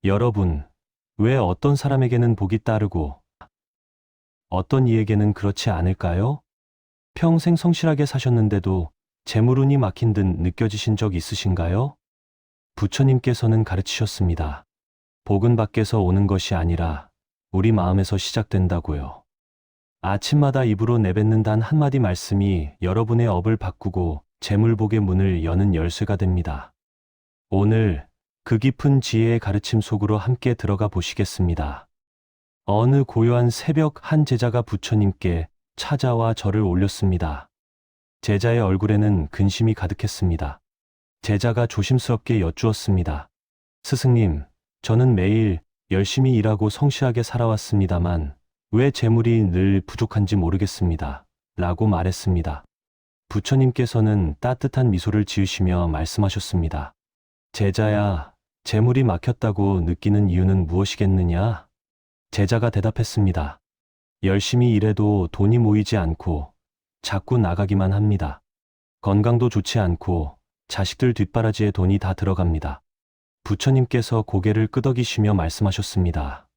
여러분, 왜 어떤 사람에게는 복이 따르고 어떤 이에게는 그렇지 않을까요? 평생 성실하게 사셨는데도 재물운이 막힌 듯 느껴지신 적 있으신가요? 부처님께서는 가르치셨습니다. 복은 밖에서 오는 것이 아니라 우리 마음에서 시작된다고요. 아침마다 입으로 내뱉는 단 한마디 말씀이 여러분의 업을 바꾸고 재물복의 문을 여는 열쇠가 됩니다. 오늘 그 깊은 지혜의 가르침 속으로 함께 들어가 보시겠습니다. 어느 고요한 새벽 한 제자가 부처님께 찾아와 절을 올렸습니다. 제자의 얼굴에는 근심이 가득했습니다. 제자가 조심스럽게 여쭈었습니다. 스승님, 저는 매일 열심히 일하고 성실하게 살아왔습니다만 왜 재물이 늘 부족한지 모르겠습니다. 라고 말했습니다. 부처님께서는 따뜻한 미소를 지으시며 말씀하셨습니다. 제자야, 재물이 막혔다고 느끼는 이유는 무엇이겠느냐? 제자가 대답했습니다. 열심히 일해도 돈이 모이지 않고 자꾸 나가기만 합니다. 건강도 좋지 않고 자식들 뒷바라지에 돈이 다 들어갑니다. 부처님께서 고개를 끄덕이시며 말씀하셨습니다.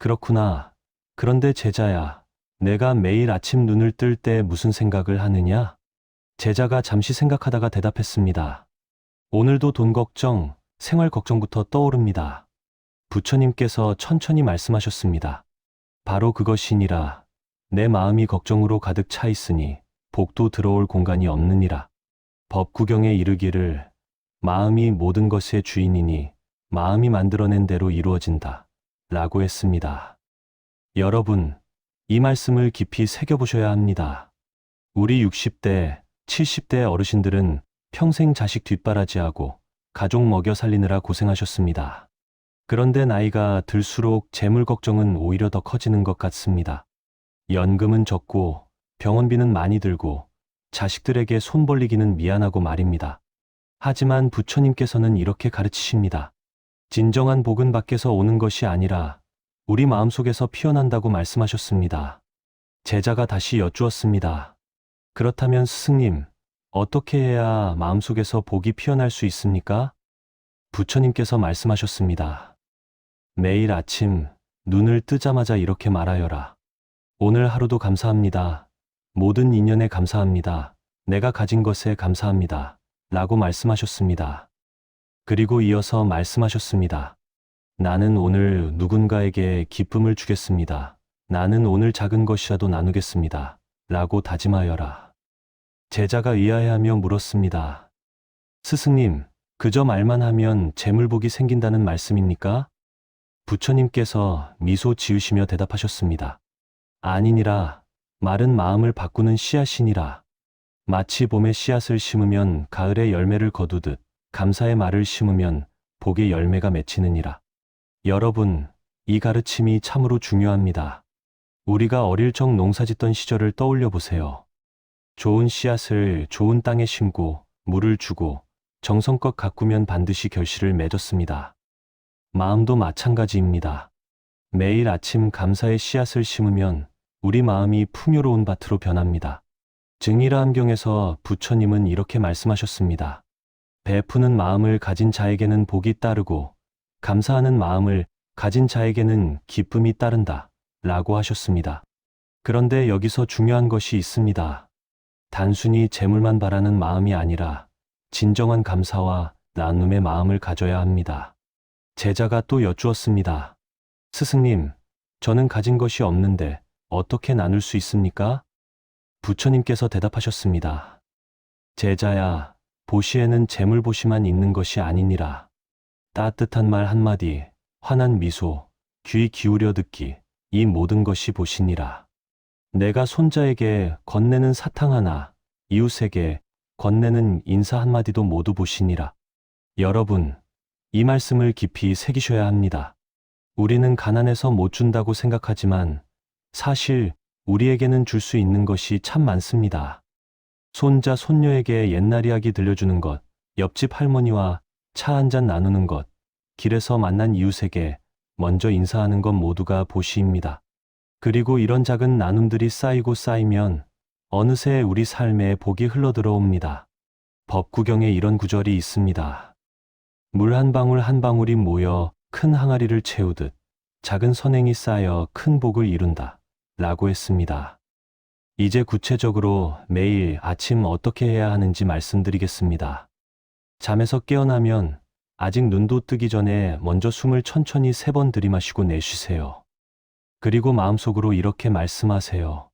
그렇구나. 그런데 제자야, 내가 매일 아침 눈을 뜰 때 무슨 생각을 하느냐? 제자가 잠시 생각하다가 대답했습니다. 오늘도 돈 걱정, 생활 걱정부터 떠오릅니다. 부처님께서 천천히 말씀하셨습니다. 바로 그것이니라. 내 마음이 걱정으로 가득 차 있으니 복도 들어올 공간이 없느니라. 법구경에 이르기를 마음이 모든 것의 주인이니 마음이 만들어낸 대로 이루어진다. 라고 했습니다. 여러분, 이 말씀을 깊이 새겨보셔야 합니다. 우리 60대, 70대 어르신들은 평생 자식 뒷바라지하고 가족 먹여 살리느라 고생하셨습니다. 그런데 나이가 들수록 재물 걱정은 오히려 더 커지는 것 같습니다. 연금은 적고 병원비는 많이 들고 자식들에게 손 벌리기는 미안하고 말입니다. 하지만 부처님께서는 이렇게 가르치십니다. 진정한 복은 밖에서 오는 것이 아니라 우리 마음속에서 피어난다고 말씀하셨습니다. 제자가 다시 여쭈었습니다. 그렇다면 스승님, 어떻게 해야 마음속에서 복이 피어날 수 있습니까? 부처님께서 말씀하셨습니다. 매일 아침 눈을 뜨자마자 이렇게 말하여라. 오늘 하루도 감사합니다. 모든 인연에 감사합니다. 내가 가진 것에 감사합니다. 라고 말씀하셨습니다. 그리고 이어서 말씀하셨습니다. 나는 오늘 누군가에게 기쁨을 주겠습니다. 나는 오늘 작은 것이라도 나누겠습니다. 라고 다짐하여라. 제자가 의아해하며 물었습니다. 스승님, 그저 말만 하면 재물복이 생긴다는 말씀입니까? 부처님께서 미소 지으시며 대답하셨습니다. 아니니라. 말은 마음을 바꾸는 씨앗이니라. 마치 봄에 씨앗을 심으면 가을에 열매를 거두듯 감사의 말을 심으면 복의 열매가 맺히느니라. 여러분, 이 가르침이 참으로 중요합니다. 우리가 어릴 적 농사짓던 시절을 떠올려 보세요. 좋은 씨앗을 좋은 땅에 심고 물을 주고 정성껏 가꾸면 반드시 결실을 맺었습니다. 마음도 마찬가지입니다. 매일 아침 감사의 씨앗을 심으면 우리 마음이 풍요로운 밭으로 변합니다. 증일화암경에서 부처님은 이렇게 말씀하셨습니다. 베푸는 마음을 가진 자에게는 복이 따르고 감사하는 마음을 가진 자에게는 기쁨이 따른다. 라고 하셨습니다. 그런데 여기서 중요한 것이 있습니다. 단순히 재물만 바라는 마음이 아니라 진정한 감사와 나눔의 마음을 가져야 합니다. 제자가 또 여쭈었습니다. 스승님, 저는 가진 것이 없는데 어떻게 나눌 수 있습니까? 부처님께서 대답하셨습니다. 제자야, 보시에는 재물보시만 있는 것이 아니니라. 따뜻한 말 한마디, 환한 미소, 귀 기울여 듣기, 이 모든 것이 보시니라. 내가 손자에게 건네는 사탕 하나, 이웃에게 건네는 인사 한마디도 모두 보시니라. 여러분, 이 말씀을 깊이 새기셔야 합니다. 우리는 가난해서 못 준다고 생각하지만 사실 우리에게는 줄 수 있는 것이 참 많습니다. 손자, 손녀에게 옛날 이야기 들려주는 것, 옆집 할머니와 차 한 잔 나누는 것, 길에서 만난 이웃에게 먼저 인사하는 것 모두가 보시입니다. 그리고 이런 작은 나눔들이 쌓이고 쌓이면 어느새 우리 삶에 복이 흘러들어옵니다. 법구경에 이런 구절이 있습니다. 물 한 방울 한 방울이 모여 큰 항아리를 채우듯 작은 선행이 쌓여 큰 복을 이룬다. 라고 했습니다. 이제 구체적으로 매일 아침 어떻게 해야 하는지 말씀드리겠습니다. 잠에서 깨어나면 아직 눈도 뜨기 전에 먼저 숨을 천천히 3번 들이마시고 내쉬세요. 그리고 마음속으로 이렇게 말씀하세요.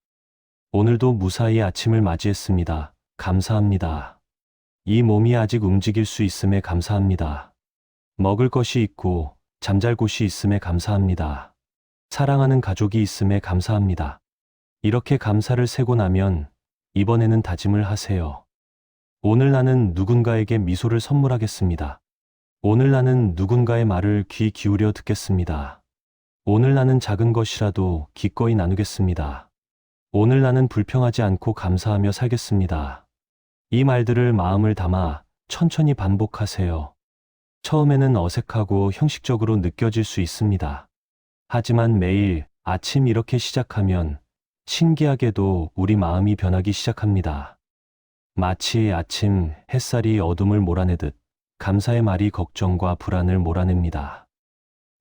오늘도 무사히 아침을 맞이했습니다. 감사합니다. 이 몸이 아직 움직일 수 있음에 감사합니다. 먹을 것이 있고 잠잘 곳이 있음에 감사합니다. 사랑하는 가족이 있음에 감사합니다. 이렇게 감사를 세고 나면 이번에는 다짐을 하세요. 오늘 나는 누군가에게 미소를 선물하겠습니다. 오늘 나는 누군가의 말을 귀 기울여 듣겠습니다. 오늘 나는 작은 것이라도 기꺼이 나누겠습니다. 오늘 나는 불평하지 않고 감사하며 살겠습니다. 이 말들을 마음을 담아 천천히 반복하세요. 처음에는 어색하고 형식적으로 느껴질 수 있습니다. 하지만 매일 아침 이렇게 시작하면 신기하게도 우리 마음이 변하기 시작합니다. 마치 아침 햇살이 어둠을 몰아내듯 감사의 말이 걱정과 불안을 몰아냅니다.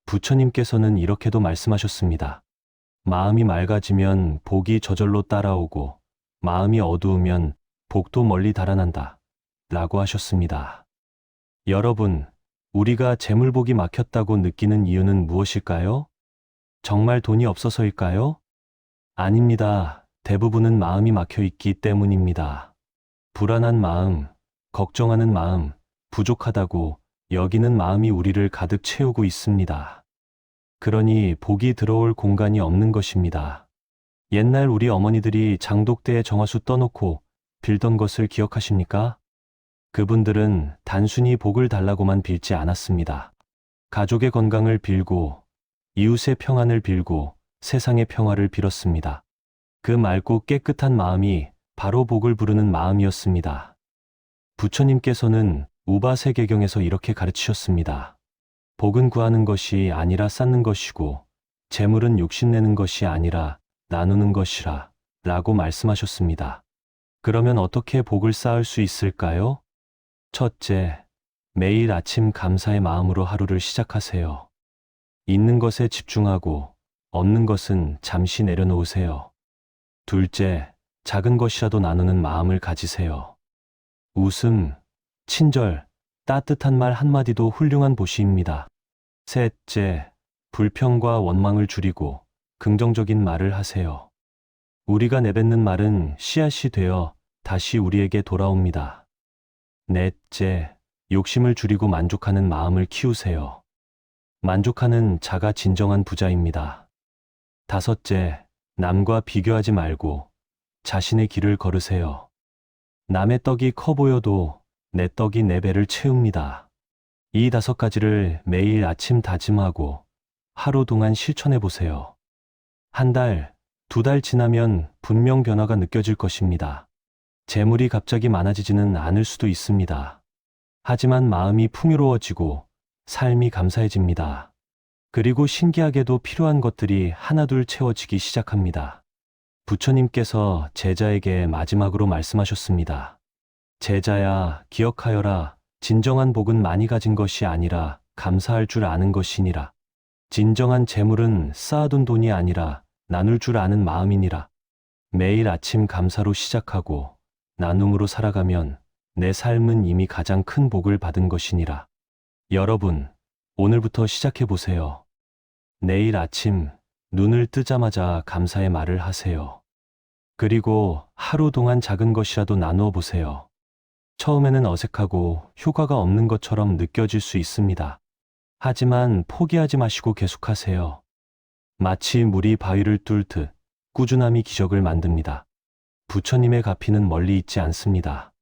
부처님께서는 이렇게도 말씀하셨습니다. 마음이 맑아지면 복이 저절로 따라오고 마음이 어두우면 복도 멀리 달아난다. 라고 하셨습니다. 여러분, 우리가 재물복이 막혔다고 느끼는 이유는 무엇일까요? 정말 돈이 없어서일까요? 아닙니다. 대부분은 마음이 막혀 있기 때문입니다. 불안한 마음, 걱정하는 마음, 부족하다고 여기는 마음이 우리를 가득 채우고 있습니다. 그러니 복이 들어올 공간이 없는 것입니다. 옛날 우리 어머니들이 장독대에 정화수 떠놓고 빌던 것을 기억하십니까? 그분들은 단순히 복을 달라고만 빌지 않았습니다. 가족의 건강을 빌고, 이웃의 평안을 빌고, 세상의 평화를 빌었습니다. 그 맑고 깨끗한 마음이 바로 복을 부르는 마음이었습니다. 부처님께서는 우바세계경에서 이렇게 가르치셨습니다. 복은 구하는 것이 아니라 쌓는 것이고, 재물은 욕심내는 것이 아니라 나누는 것이라 라고 말씀하셨습니다. 그러면 어떻게 복을 쌓을 수 있을까요? 첫째, 매일 아침 감사의 마음으로 하루를 시작하세요. 있는 것에 집중하고 없는 것은 잠시 내려놓으세요. 둘째, 작은 것이라도 나누는 마음을 가지세요. 웃음, 친절, 따뜻한 말 한마디도 훌륭한 보시입니다. 셋째, 불평과 원망을 줄이고 긍정적인 말을 하세요. 우리가 내뱉는 말은 씨앗이 되어 다시 우리에게 돌아옵니다. 넷째, 욕심을 줄이고 만족하는 마음을 키우세요. 만족하는 자가 진정한 부자입니다. 다섯째, 남과 비교하지 말고 자신의 길을 걸으세요. 남의 떡이 커 보여도 내 떡이 4배를 채웁니다. 이 5가지를 매일 아침 다짐하고 하루 동안 실천해 보세요. 한 달, 2달 지나면 분명 변화가 느껴질 것입니다. 재물이 갑자기 많아지지는 않을 수도 있습니다. 하지만 마음이 풍요로워지고 삶이 감사해집니다. 그리고 신기하게도 필요한 것들이 하나둘 채워지기 시작합니다. 부처님께서 제자에게 마지막으로 말씀하셨습니다. 제자야, 기억하여라. 진정한 복은 많이 가진 것이 아니라 감사할 줄 아는 것이니라. 진정한 재물은 쌓아둔 돈이 아니라 나눌 줄 아는 마음이니라. 매일 아침 감사로 시작하고 나눔으로 살아가면 내 삶은 이미 가장 큰 복을 받은 것이니라. 여러분, 오늘부터 시작해 보세요. 내일 아침 눈을 뜨자마자 감사의 말을 하세요. 그리고 하루 동안 작은 것이라도 나누어 보세요. 처음에는 어색하고 효과가 없는 것처럼 느껴질 수 있습니다. 하지만 포기하지 마시고 계속하세요. 마치 물이 바위를 뚫듯 꾸준함이 기적을 만듭니다. 부처님의 가피는 멀리 있지 않습니다.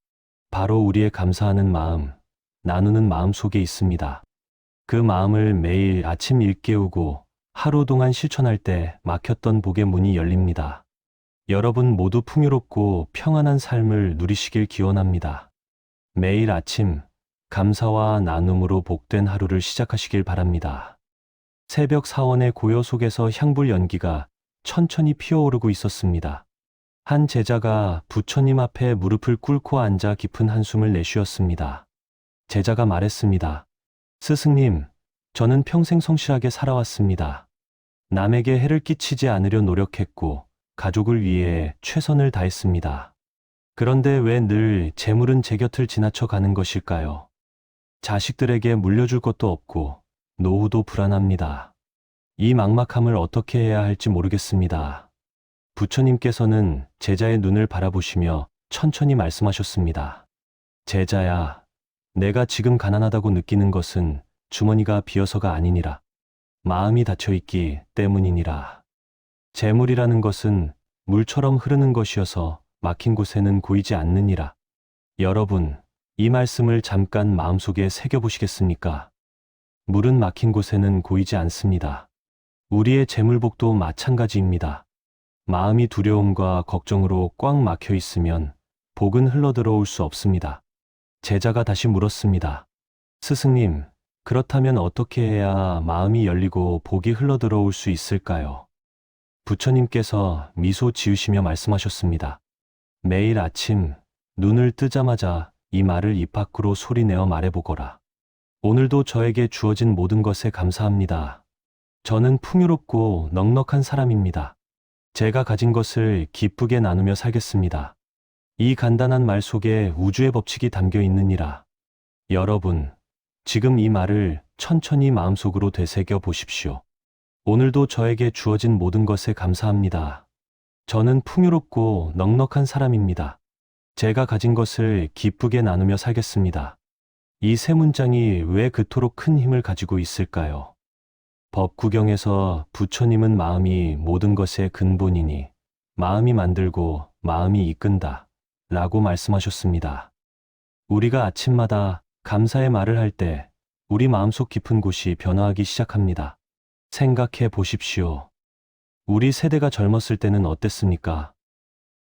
바로 우리의 감사하는 마음, 나누는 마음 속에 있습니다. 그 마음을 매일 아침 일깨우고 하루 동안 실천할 때 막혔던 복의 문이 열립니다. 여러분 모두 풍요롭고 평안한 삶을 누리시길 기원합니다. 매일 아침 감사와 나눔으로 복된 하루를 시작하시길 바랍니다. 새벽 사원의 고요 속에서 향불 연기가 천천히 피어오르고 있었습니다. 한 제자가 부처님 앞에 무릎을 꿇고 앉아 깊은 한숨을 내쉬었습니다. 제자가 말했습니다. 스승님, 저는 평생 성실하게 살아왔습니다. 남에게 해를 끼치지 않으려 노력했고, 가족을 위해 최선을 다했습니다. 그런데 왜 늘 재물은 제 곁을 지나쳐 가는 것일까요? 자식들에게 물려줄 것도 없고, 노후도 불안합니다. 이 막막함을 어떻게 해야 할지 모르겠습니다. 부처님께서는 제자의 눈을 바라보시며 천천히 말씀하셨습니다. 제자야, 내가 지금 가난하다고 느끼는 것은 주머니가 비어서가 아니니라. 마음이 닫혀있기 때문이니라. 재물이라는 것은 물처럼 흐르는 것이어서 막힌 곳에는 고이지 않느니라. 여러분, 이 말씀을 잠깐 마음속에 새겨보시겠습니까? 물은 막힌 곳에는 고이지 않습니다. 우리의 재물복도 마찬가지입니다. 마음이 두려움과 걱정으로 꽉 막혀 있으면 복은 흘러들어올 수 없습니다. 제자가 다시 물었습니다. 스승님, 그렇다면 어떻게 해야 마음이 열리고 복이 흘러들어올 수 있을까요? 부처님께서 미소 지으시며 말씀하셨습니다. 매일 아침 눈을 뜨자마자 이 말을 입 밖으로 소리내어 말해보거라. 오늘도 저에게 주어진 모든 것에 감사합니다. 저는 풍요롭고 넉넉한 사람입니다. 제가 가진 것을 기쁘게 나누며 살겠습니다. 이 간단한 말 속에 우주의 법칙이 담겨 있느니라. 여러분, 지금 이 말을 천천히 마음속으로 되새겨 보십시오. 오늘도 저에게 주어진 모든 것에 감사합니다. 저는 풍요롭고 넉넉한 사람입니다. 제가 가진 것을 기쁘게 나누며 살겠습니다. 이 세 문장이 왜 그토록 큰 힘을 가지고 있을까요? 법구경에서 부처님은 마음이 모든 것의 근본이니 마음이 만들고 마음이 이끈다 라고 말씀하셨습니다. 우리가 아침마다 감사의 말을 할 때 우리 마음속 깊은 곳이 변화하기 시작합니다. 생각해 보십시오. 우리 세대가 젊었을 때는 어땠습니까?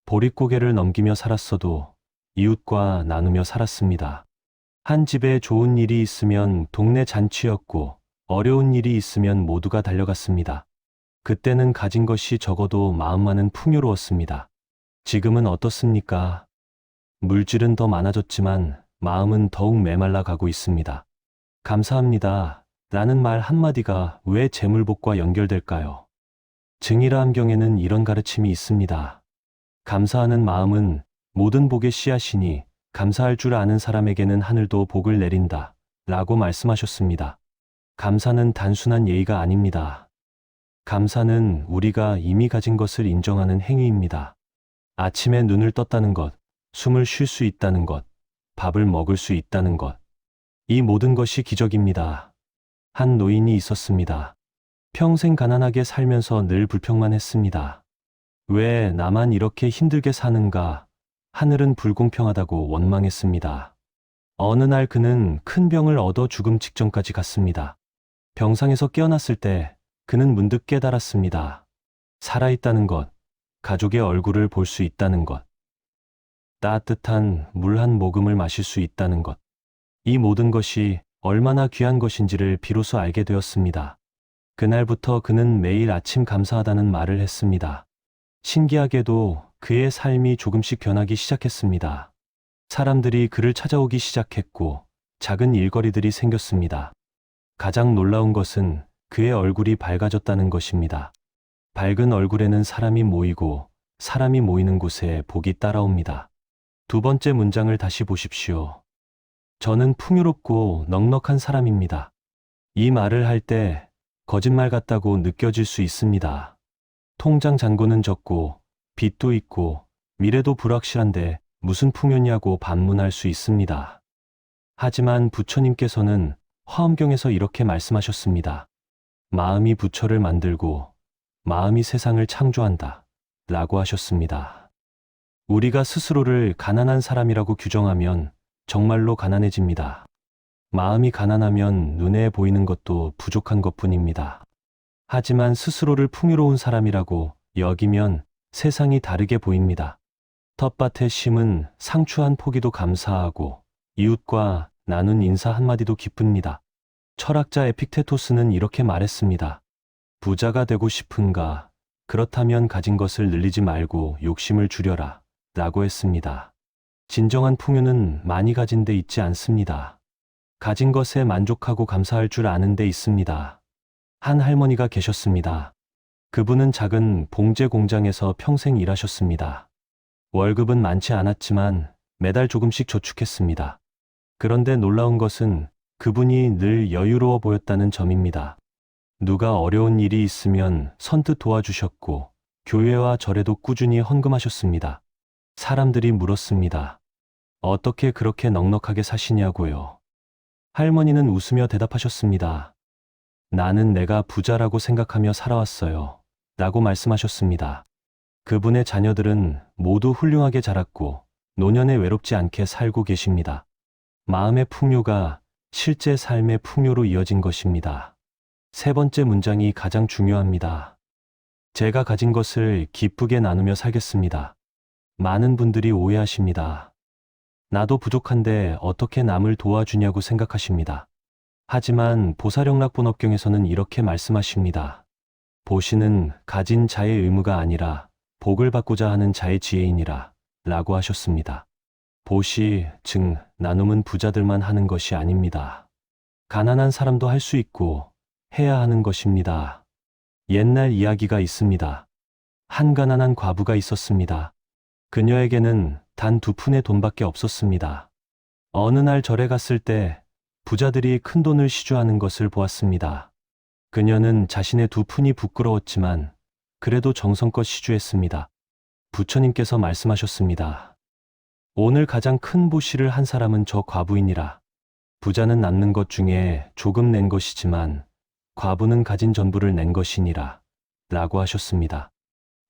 보릿고개를 넘기며 살았어도 이웃과 나누며 살았습니다. 한 집에 좋은 일이 있으면 동네 잔치였고 어려운 일이 있으면 모두가 달려갔습니다. 그때는 가진 것이 적어도 마음만은 풍요로웠습니다. 지금은 어떻습니까? 물질은 더 많아졌지만 마음은 더욱 메말라 가고 있습니다. 감사합니다. 라는 말 한마디가 왜 재물복과 연결될까요? 증일화암경에는 이런 가르침이 있습니다. 감사하는 마음은 모든 복의 씨앗이니 감사할 줄 아는 사람에게는 하늘도 복을 내린다 라고 말씀하셨습니다. 감사는 단순한 예의가 아닙니다. 감사는 우리가 이미 가진 것을 인정하는 행위입니다. 아침에 눈을 떴다는 것, 숨을 쉴 수 있다는 것, 밥을 먹을 수 있다는 것. 이 모든 것이 기적입니다. 한 노인이 있었습니다. 평생 가난하게 살면서 늘 불평만 했습니다. 왜 나만 이렇게 힘들게 사는가? 하늘은 불공평하다고 원망했습니다. 어느 날 그는 큰 병을 얻어 죽음 직전까지 갔습니다. 병상에서 깨어났을 때 그는 문득 깨달았습니다. 살아있다는 것, 가족의 얼굴을 볼 수 있다는 것, 따뜻한 물 한 모금을 마실 수 있다는 것, 이 모든 것이 얼마나 귀한 것인지를 비로소 알게 되었습니다. 그날부터 그는 매일 아침 감사하다는 말을 했습니다. 신기하게도 그의 삶이 조금씩 변하기 시작했습니다. 사람들이 그를 찾아오기 시작했고 작은 일거리들이 생겼습니다. 가장 놀라운 것은 그의 얼굴이 밝아졌다는 것입니다. 밝은 얼굴에는 사람이 모이고 사람이 모이는 곳에 복이 따라옵니다. 두 번째 문장을 다시 보십시오. 저는 풍요롭고 넉넉한 사람입니다. 이 말을 할 때 거짓말 같다고 느껴질 수 있습니다. 통장 잔고는 적고 빚도 있고 미래도 불확실한데 무슨 풍요냐고 반문할 수 있습니다. 하지만 부처님께서는 화엄경에서 이렇게 말씀하셨습니다. 마음이 부처를 만들고 마음이 세상을 창조한다 라고 하셨습니다. 우리가 스스로를 가난한 사람이라고 규정하면 정말로 가난해집니다. 마음이 가난하면 눈에 보이는 것도 부족한 것뿐입니다. 하지만 스스로를 풍요로운 사람이라고 여기면 세상이 다르게 보입니다. 텃밭에 심은 상추 한 포기도 감사하고 이웃과 나눈 인사 한마디도 기쁩니다. 철학자 에픽테토스는 이렇게 말했습니다. 부자가 되고 싶은가? 그렇다면 가진 것을 늘리지 말고 욕심을 줄여라 라고 했습니다. 진정한 풍요는 많이 가진 데 있지 않습니다. 가진 것에 만족하고 감사할 줄 아는 데 있습니다. 한 할머니가 계셨습니다. 그분은 작은 봉제 공장에서 평생 일하셨습니다. 월급은 많지 않았지만 매달 조금씩 저축했습니다. 그런데 놀라운 것은 그분이 늘 여유로워 보였다는 점입니다. 누가 어려운 일이 있으면 선뜻 도와주셨고 교회와 절에도 꾸준히 헌금하셨습니다. 사람들이 물었습니다. 어떻게 그렇게 넉넉하게 사시냐고요. 할머니는 웃으며 대답하셨습니다. 나는 내가 부자라고 생각하며 살아왔어요. 라고 말씀하셨습니다. 그분의 자녀들은 모두 훌륭하게 자랐고 노년에 외롭지 않게 살고 계십니다. 마음의 풍요가 실제 삶의 풍요로 이어진 것입니다. 세 번째 문장이 가장 중요합니다. 제가 가진 것을 기쁘게 나누며 살겠습니다. 많은 분들이 오해하십니다. 나도 부족한데 어떻게 남을 도와주냐고 생각하십니다. 하지만 보살영락본업경에서는 이렇게 말씀하십니다. 보시는 가진 자의 의무가 아니라 복을 받고자 하는 자의 지혜이니라 라고 하셨습니다. 보시, 즉 나눔은 부자들만 하는 것이 아닙니다. 가난한 사람도 할 수 있고 해야 하는 것입니다. 옛날 이야기가 있습니다. 한 가난한 과부가 있었습니다. 그녀에게는 단 2푼의 돈밖에 없었습니다. 어느 날 절에 갔을 때 부자들이 큰 돈을 시주하는 것을 보았습니다. 그녀는 자신의 2푼이 부끄러웠지만 그래도 정성껏 시주했습니다. 부처님께서 말씀하셨습니다. 오늘 가장 큰 보시를 한 사람은 저 과부이니라. 부자는 남는 것 중에 조금 낸 것이지만 과부는 가진 전부를 낸 것이니라 라고 하셨습니다.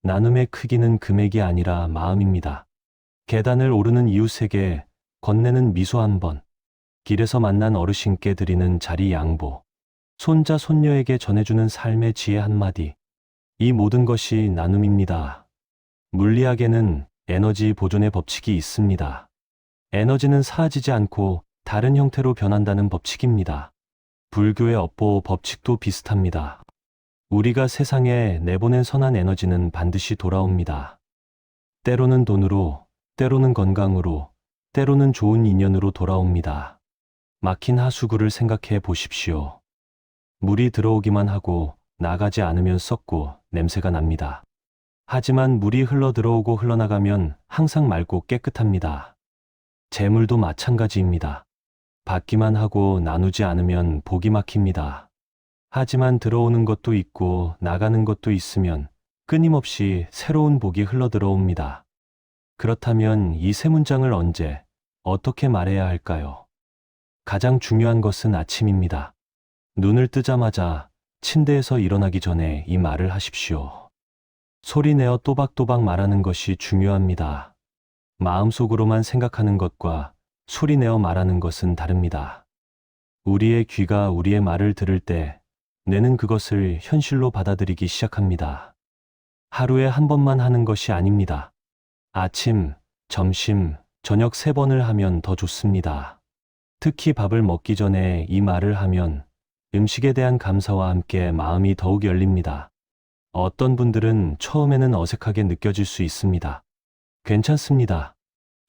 나눔의 크기는 금액이 아니라 마음입니다. 계단을 오르는 이웃에게 건네는 미소 한 번, 길에서 만난 어르신께 드리는 자리 양보, 손자 손녀에게 전해주는 삶의 지혜 한마디, 이 모든 것이 나눔입니다. 물리학에는 에너지 보존의 법칙이 있습니다. 에너지는 사라지지 않고 다른 형태로 변한다는 법칙입니다. 불교의 업보 법칙도 비슷합니다. 우리가 세상에 내보낸 선한 에너지는 반드시 돌아옵니다. 때로는 돈으로, 때로는 건강으로, 때로는 좋은 인연으로 돌아옵니다. 막힌 하수구를 생각해 보십시오. 물이 들어오기만 하고 나가지 않으면 썩고 냄새가 납니다. 하지만 물이 흘러 들어오고 흘러나가면 항상 맑고 깨끗합니다. 재물도 마찬가지입니다. 받기만 하고 나누지 않으면 복이 막힙니다. 하지만 들어오는 것도 있고 나가는 것도 있으면 끊임없이 새로운 복이 흘러 들어옵니다. 그렇다면 이 세 문장을 언제, 어떻게 말해야 할까요? 가장 중요한 것은 아침입니다. 눈을 뜨자마자 침대에서 일어나기 전에 이 말을 하십시오. 소리내어 또박또박 말하는 것이 중요합니다. 마음속으로만 생각하는 것과 소리내어 말하는 것은 다릅니다. 우리의 귀가 우리의 말을 들을 때 뇌는 그것을 현실로 받아들이기 시작합니다. 하루에 한 번만 하는 것이 아닙니다. 아침, 점심, 저녁 3번을 하면 더 좋습니다. 특히 밥을 먹기 전에 이 말을 하면 음식에 대한 감사와 함께 마음이 더욱 열립니다. 어떤 분들은 처음에는 어색하게 느껴질 수 있습니다. 괜찮습니다.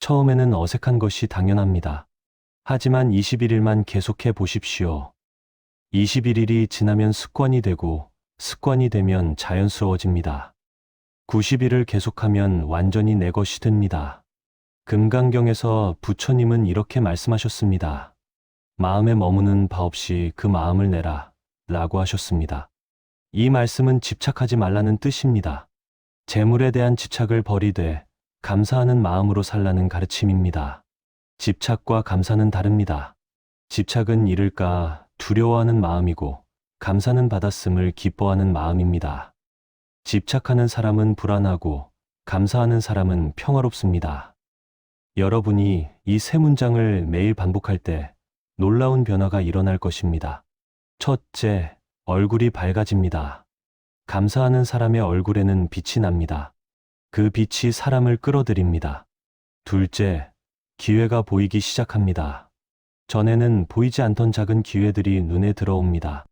처음에는 어색한 것이 당연합니다. 하지만 21일만 계속해 보십시오. 21일이 지나면 습관이 되고 습관이 되면 자연스러워집니다. 90일을 계속하면 완전히 내 것이 됩니다. 금강경에서 부처님은 이렇게 말씀하셨습니다. 마음에 머무는 바 없이 그 마음을 내라 라고 하셨습니다. 이 말씀은 집착하지 말라는 뜻입니다. 재물에 대한 집착을 버리되 감사하는 마음으로 살라는 가르침입니다. 집착과 감사는 다릅니다. 집착은 잃을까 두려워하는 마음이고 감사는 받았음을 기뻐하는 마음입니다. 집착하는 사람은 불안하고 감사하는 사람은 평화롭습니다. 여러분이 이 세 문장을 매일 반복할 때 놀라운 변화가 일어날 것입니다. 첫째, 얼굴이 밝아집니다. 감사하는 사람의 얼굴에는 빛이 납니다. 그 빛이 사람을 끌어들입니다. 둘째, 기회가 보이기 시작합니다. 전에는 보이지 않던 작은 기회들이 눈에 들어옵니다.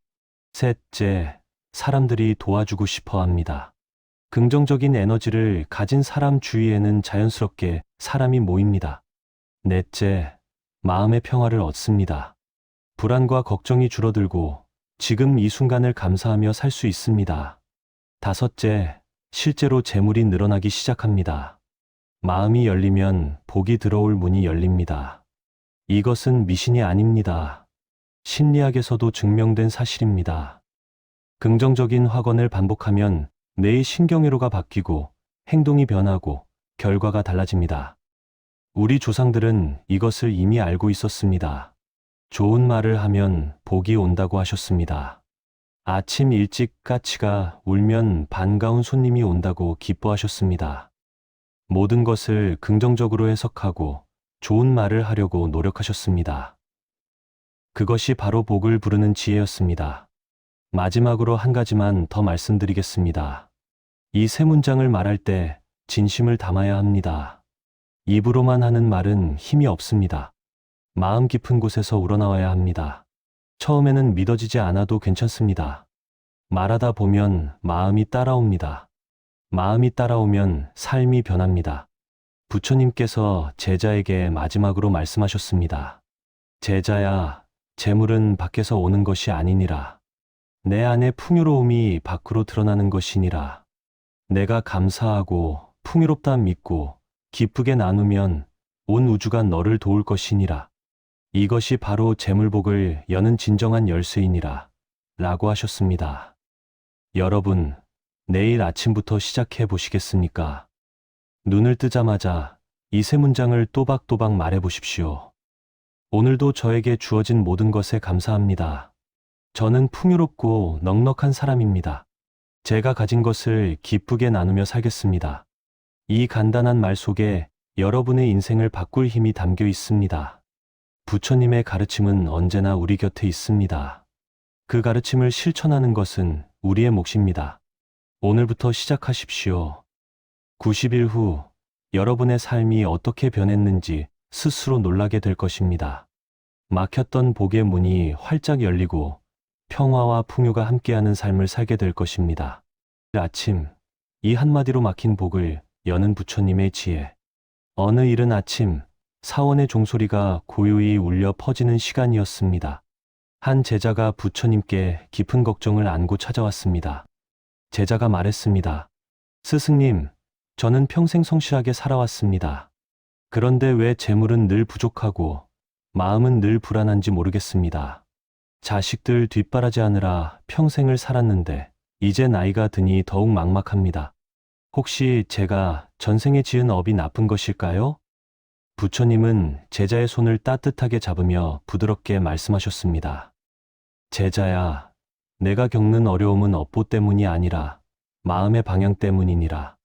셋째, 사람들이 도와주고 싶어 합니다. 긍정적인 에너지를 가진 사람 주위에는 자연스럽게 사람이 모입니다. 넷째, 마음의 평화를 얻습니다. 불안과 걱정이 줄어들고 지금 이 순간을 감사하며 살 수 있습니다. 다섯째, 실제로 재물이 늘어나기 시작합니다. 마음이 열리면 복이 들어올 문이 열립니다. 이것은 미신이 아닙니다. 심리학에서도 증명된 사실입니다. 긍정적인 확언을 반복하면 뇌의 신경회로가 바뀌고 행동이 변하고 결과가 달라집니다. 우리 조상들은 이것을 이미 알고 있었습니다. 좋은 말을 하면 복이 온다고 하셨습니다. 아침 일찍 까치가 울면 반가운 손님이 온다고 기뻐하셨습니다. 모든 것을 긍정적으로 해석하고 좋은 말을 하려고 노력하셨습니다. 그것이 바로 복을 부르는 지혜였습니다. 마지막으로 한 가지만 더 말씀드리겠습니다. 이 세 문장을 말할 때 진심을 담아야 합니다. 입으로만 하는 말은 힘이 없습니다. 마음 깊은 곳에서 우러나와야 합니다. 처음에는 믿어지지 않아도 괜찮습니다. 말하다 보면 마음이 따라옵니다. 마음이 따라오면 삶이 변합니다. 부처님께서 제자에게 마지막으로 말씀하셨습니다. 제자야, 재물은 밖에서 오는 것이 아니니라. 내 안의 풍요로움이 밖으로 드러나는 것이니라. 내가 감사하고 풍요롭다 믿고 기쁘게 나누면 온 우주가 너를 도울 것이니라. 이것이 바로 재물복을 여는 진정한 열쇠이니라. 라고 하셨습니다. 여러분, 내일 아침부터 시작해 보시겠습니까? 눈을 뜨자마자 이 세 문장을 또박또박 말해 보십시오. 오늘도 저에게 주어진 모든 것에 감사합니다. 저는 풍요롭고 넉넉한 사람입니다. 제가 가진 것을 기쁘게 나누며 살겠습니다. 이 간단한 말 속에 여러분의 인생을 바꿀 힘이 담겨 있습니다. 부처님의 가르침은 언제나 우리 곁에 있습니다. 그 가르침을 실천하는 것은 우리의 몫입니다. 오늘부터 시작하십시오. 90일 후 여러분의 삶이 어떻게 변했는지 스스로 놀라게 될 것입니다. 막혔던 복의 문이 활짝 열리고 평화와 풍요가 함께하는 삶을 살게 될 것입니다. 아침, 이 한마디로 막힌 복을 여는 부처님의 지혜. 어느 이른 아침, 사원의 종소리가 고요히 울려 퍼지는 시간이었습니다. 한 제자가 부처님께 깊은 걱정을 안고 찾아왔습니다. 제자가 말했습니다. 스승님, 저는 평생 성실하게 살아왔습니다. 그런데 왜 재물은 늘 부족하고 마음은 늘 불안한지 모르겠습니다. 자식들 뒷바라지하느라 평생을 살았는데 이제 나이가 드니 더욱 막막합니다. 혹시 제가 전생에 지은 업이 나쁜 것일까요? 부처님은 제자의 손을 따뜻하게 잡으며 부드럽게 말씀하셨습니다. 제자야, 내가 겪는 어려움은 업보 때문이 아니라 마음의 방향 때문이니라.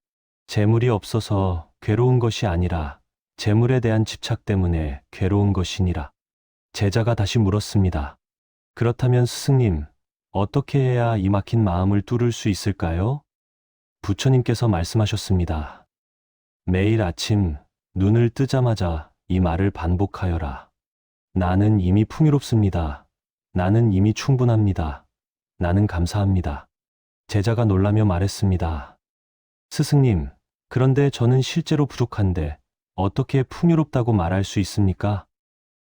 재물이 없어서 괴로운 것이 아니라 재물에 대한 집착 때문에 괴로운 것이니라. 제자가 다시 물었습니다. 그렇다면 스승님, 어떻게 해야 이 막힌 마음을 뚫을 수 있을까요? 부처님께서 말씀하셨습니다. 매일 아침 눈을 뜨자마자 이 말을 반복하여라. 나는 이미 풍요롭습니다. 나는 이미 충분합니다. 나는 감사합니다. 제자가 놀라며 말했습니다. 스승님, 그런데 저는 실제로 부족한데 어떻게 풍요롭다고 말할 수 있습니까?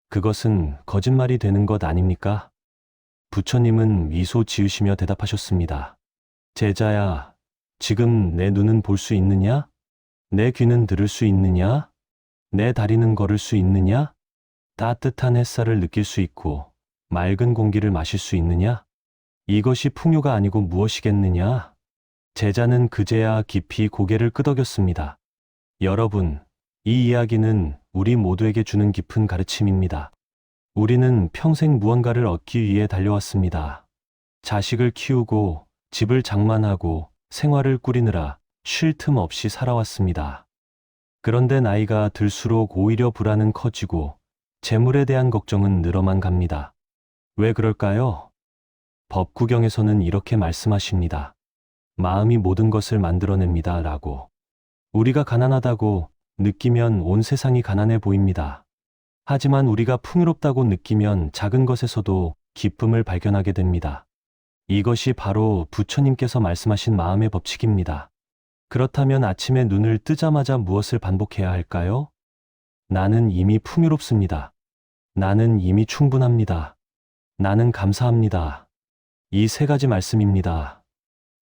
그것은 거짓말이 되는 것 아닙니까? 부처님은 미소 지으시며 대답하셨습니다. 제자야, 지금 내 눈은 볼 수 있느냐? 내 귀는 들을 수 있느냐? 내 다리는 걸을 수 있느냐? 따뜻한 햇살을 느낄 수 있고 맑은 공기를 마실 수 있느냐? 이것이 풍요가 아니고 무엇이겠느냐? 제자는 그제야 깊이 고개를 끄덕였습니다. 여러분, 이 이야기는 우리 모두에게 주는 깊은 가르침입니다. 우리는 평생 무언가를 얻기 위해 달려왔습니다. 자식을 키우고 집을 장만하고 생활을 꾸리느라 쉴 틈 없이 살아왔습니다. 그런데 나이가 들수록 오히려 불안은 커지고 재물에 대한 걱정은 늘어만 갑니다. 왜 그럴까요? 법구경에서는 이렇게 말씀하십니다. 마음이 모든 것을 만들어냅니다. 라고. 우리가 가난하다고 느끼면 온 세상이 가난해 보입니다. 하지만 우리가 풍요롭다고 느끼면 작은 것에서도 기쁨을 발견하게 됩니다. 이것이 바로 부처님께서 말씀하신 마음의 법칙입니다. 그렇다면 아침에 눈을 뜨자마자 무엇을 반복해야 할까요? 나는 이미 풍요롭습니다. 나는 이미 충분합니다. 나는 감사합니다. 이 세 가지 말씀입니다.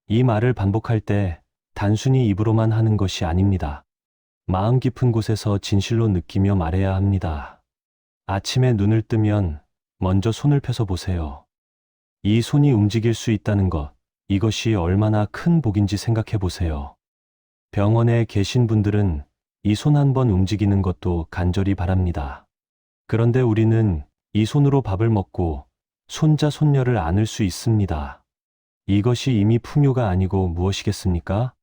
이 말을 반복할 때 단순히 입으로만 하는 것이 아닙니다. 마음 깊은 곳에서 진실로 느끼며 말해야 합니다. 아침에 눈을 뜨면 먼저 손을 펴서 보세요. 이 손이 움직일 수 있다는 것, 이것이 얼마나 큰 복인지 생각해 보세요. 병원에 계신 분들은 이 손 한 번 움직이는 것도 간절히 바랍니다. 그런데 우리는 이 손으로 밥을 먹고 손자 손녀를 안을 수 있습니다. 이것이 이미 풍요가 아니고 무엇이겠습니까?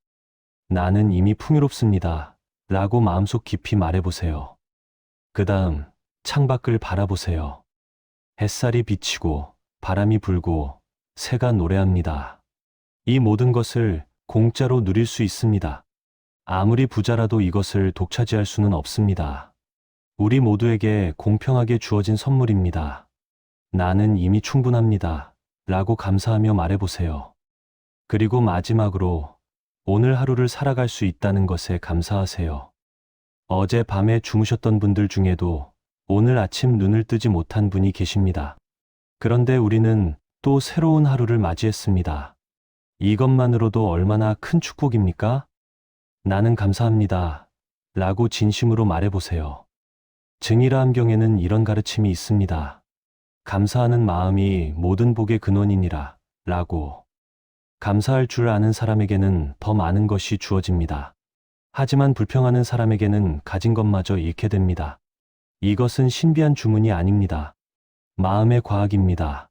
나는 이미 풍요롭습니다. 라고 마음속 깊이 말해보세요. 그 다음 창밖을 바라보세요. 햇살이 비치고 바람이 불고 새가 노래합니다. 이 모든 것을 공짜로 누릴 수 있습니다. 아무리 부자라도 이것을 독차지할 수는 없습니다. 우리 모두에게 공평하게 주어진 선물입니다. 나는 이미 충분합니다. 라고 감사하며 말해보세요. 그리고 마지막으로 오늘 하루를 살아갈 수 있다는 것에 감사하세요. 어제 밤에 주무셨던 분들 중에도 오늘 아침 눈을 뜨지 못한 분이 계십니다. 그런데 우리는 또 새로운 하루를 맞이했습니다. 이것만으로도 얼마나 큰 축복입니까? 나는 감사합니다. 라고 진심으로 말해보세요. 증일화암경에는 이런 가르침이 있습니다. 감사하는 마음이 모든 복의 근원이니라. 라고. 감사할 줄 아는 사람에게는 더 많은 것이 주어집니다. 하지만 불평하는 사람에게는 가진 것마저 잃게 됩니다. 이것은 신비한 주문이 아닙니다. 마음의 과학입니다.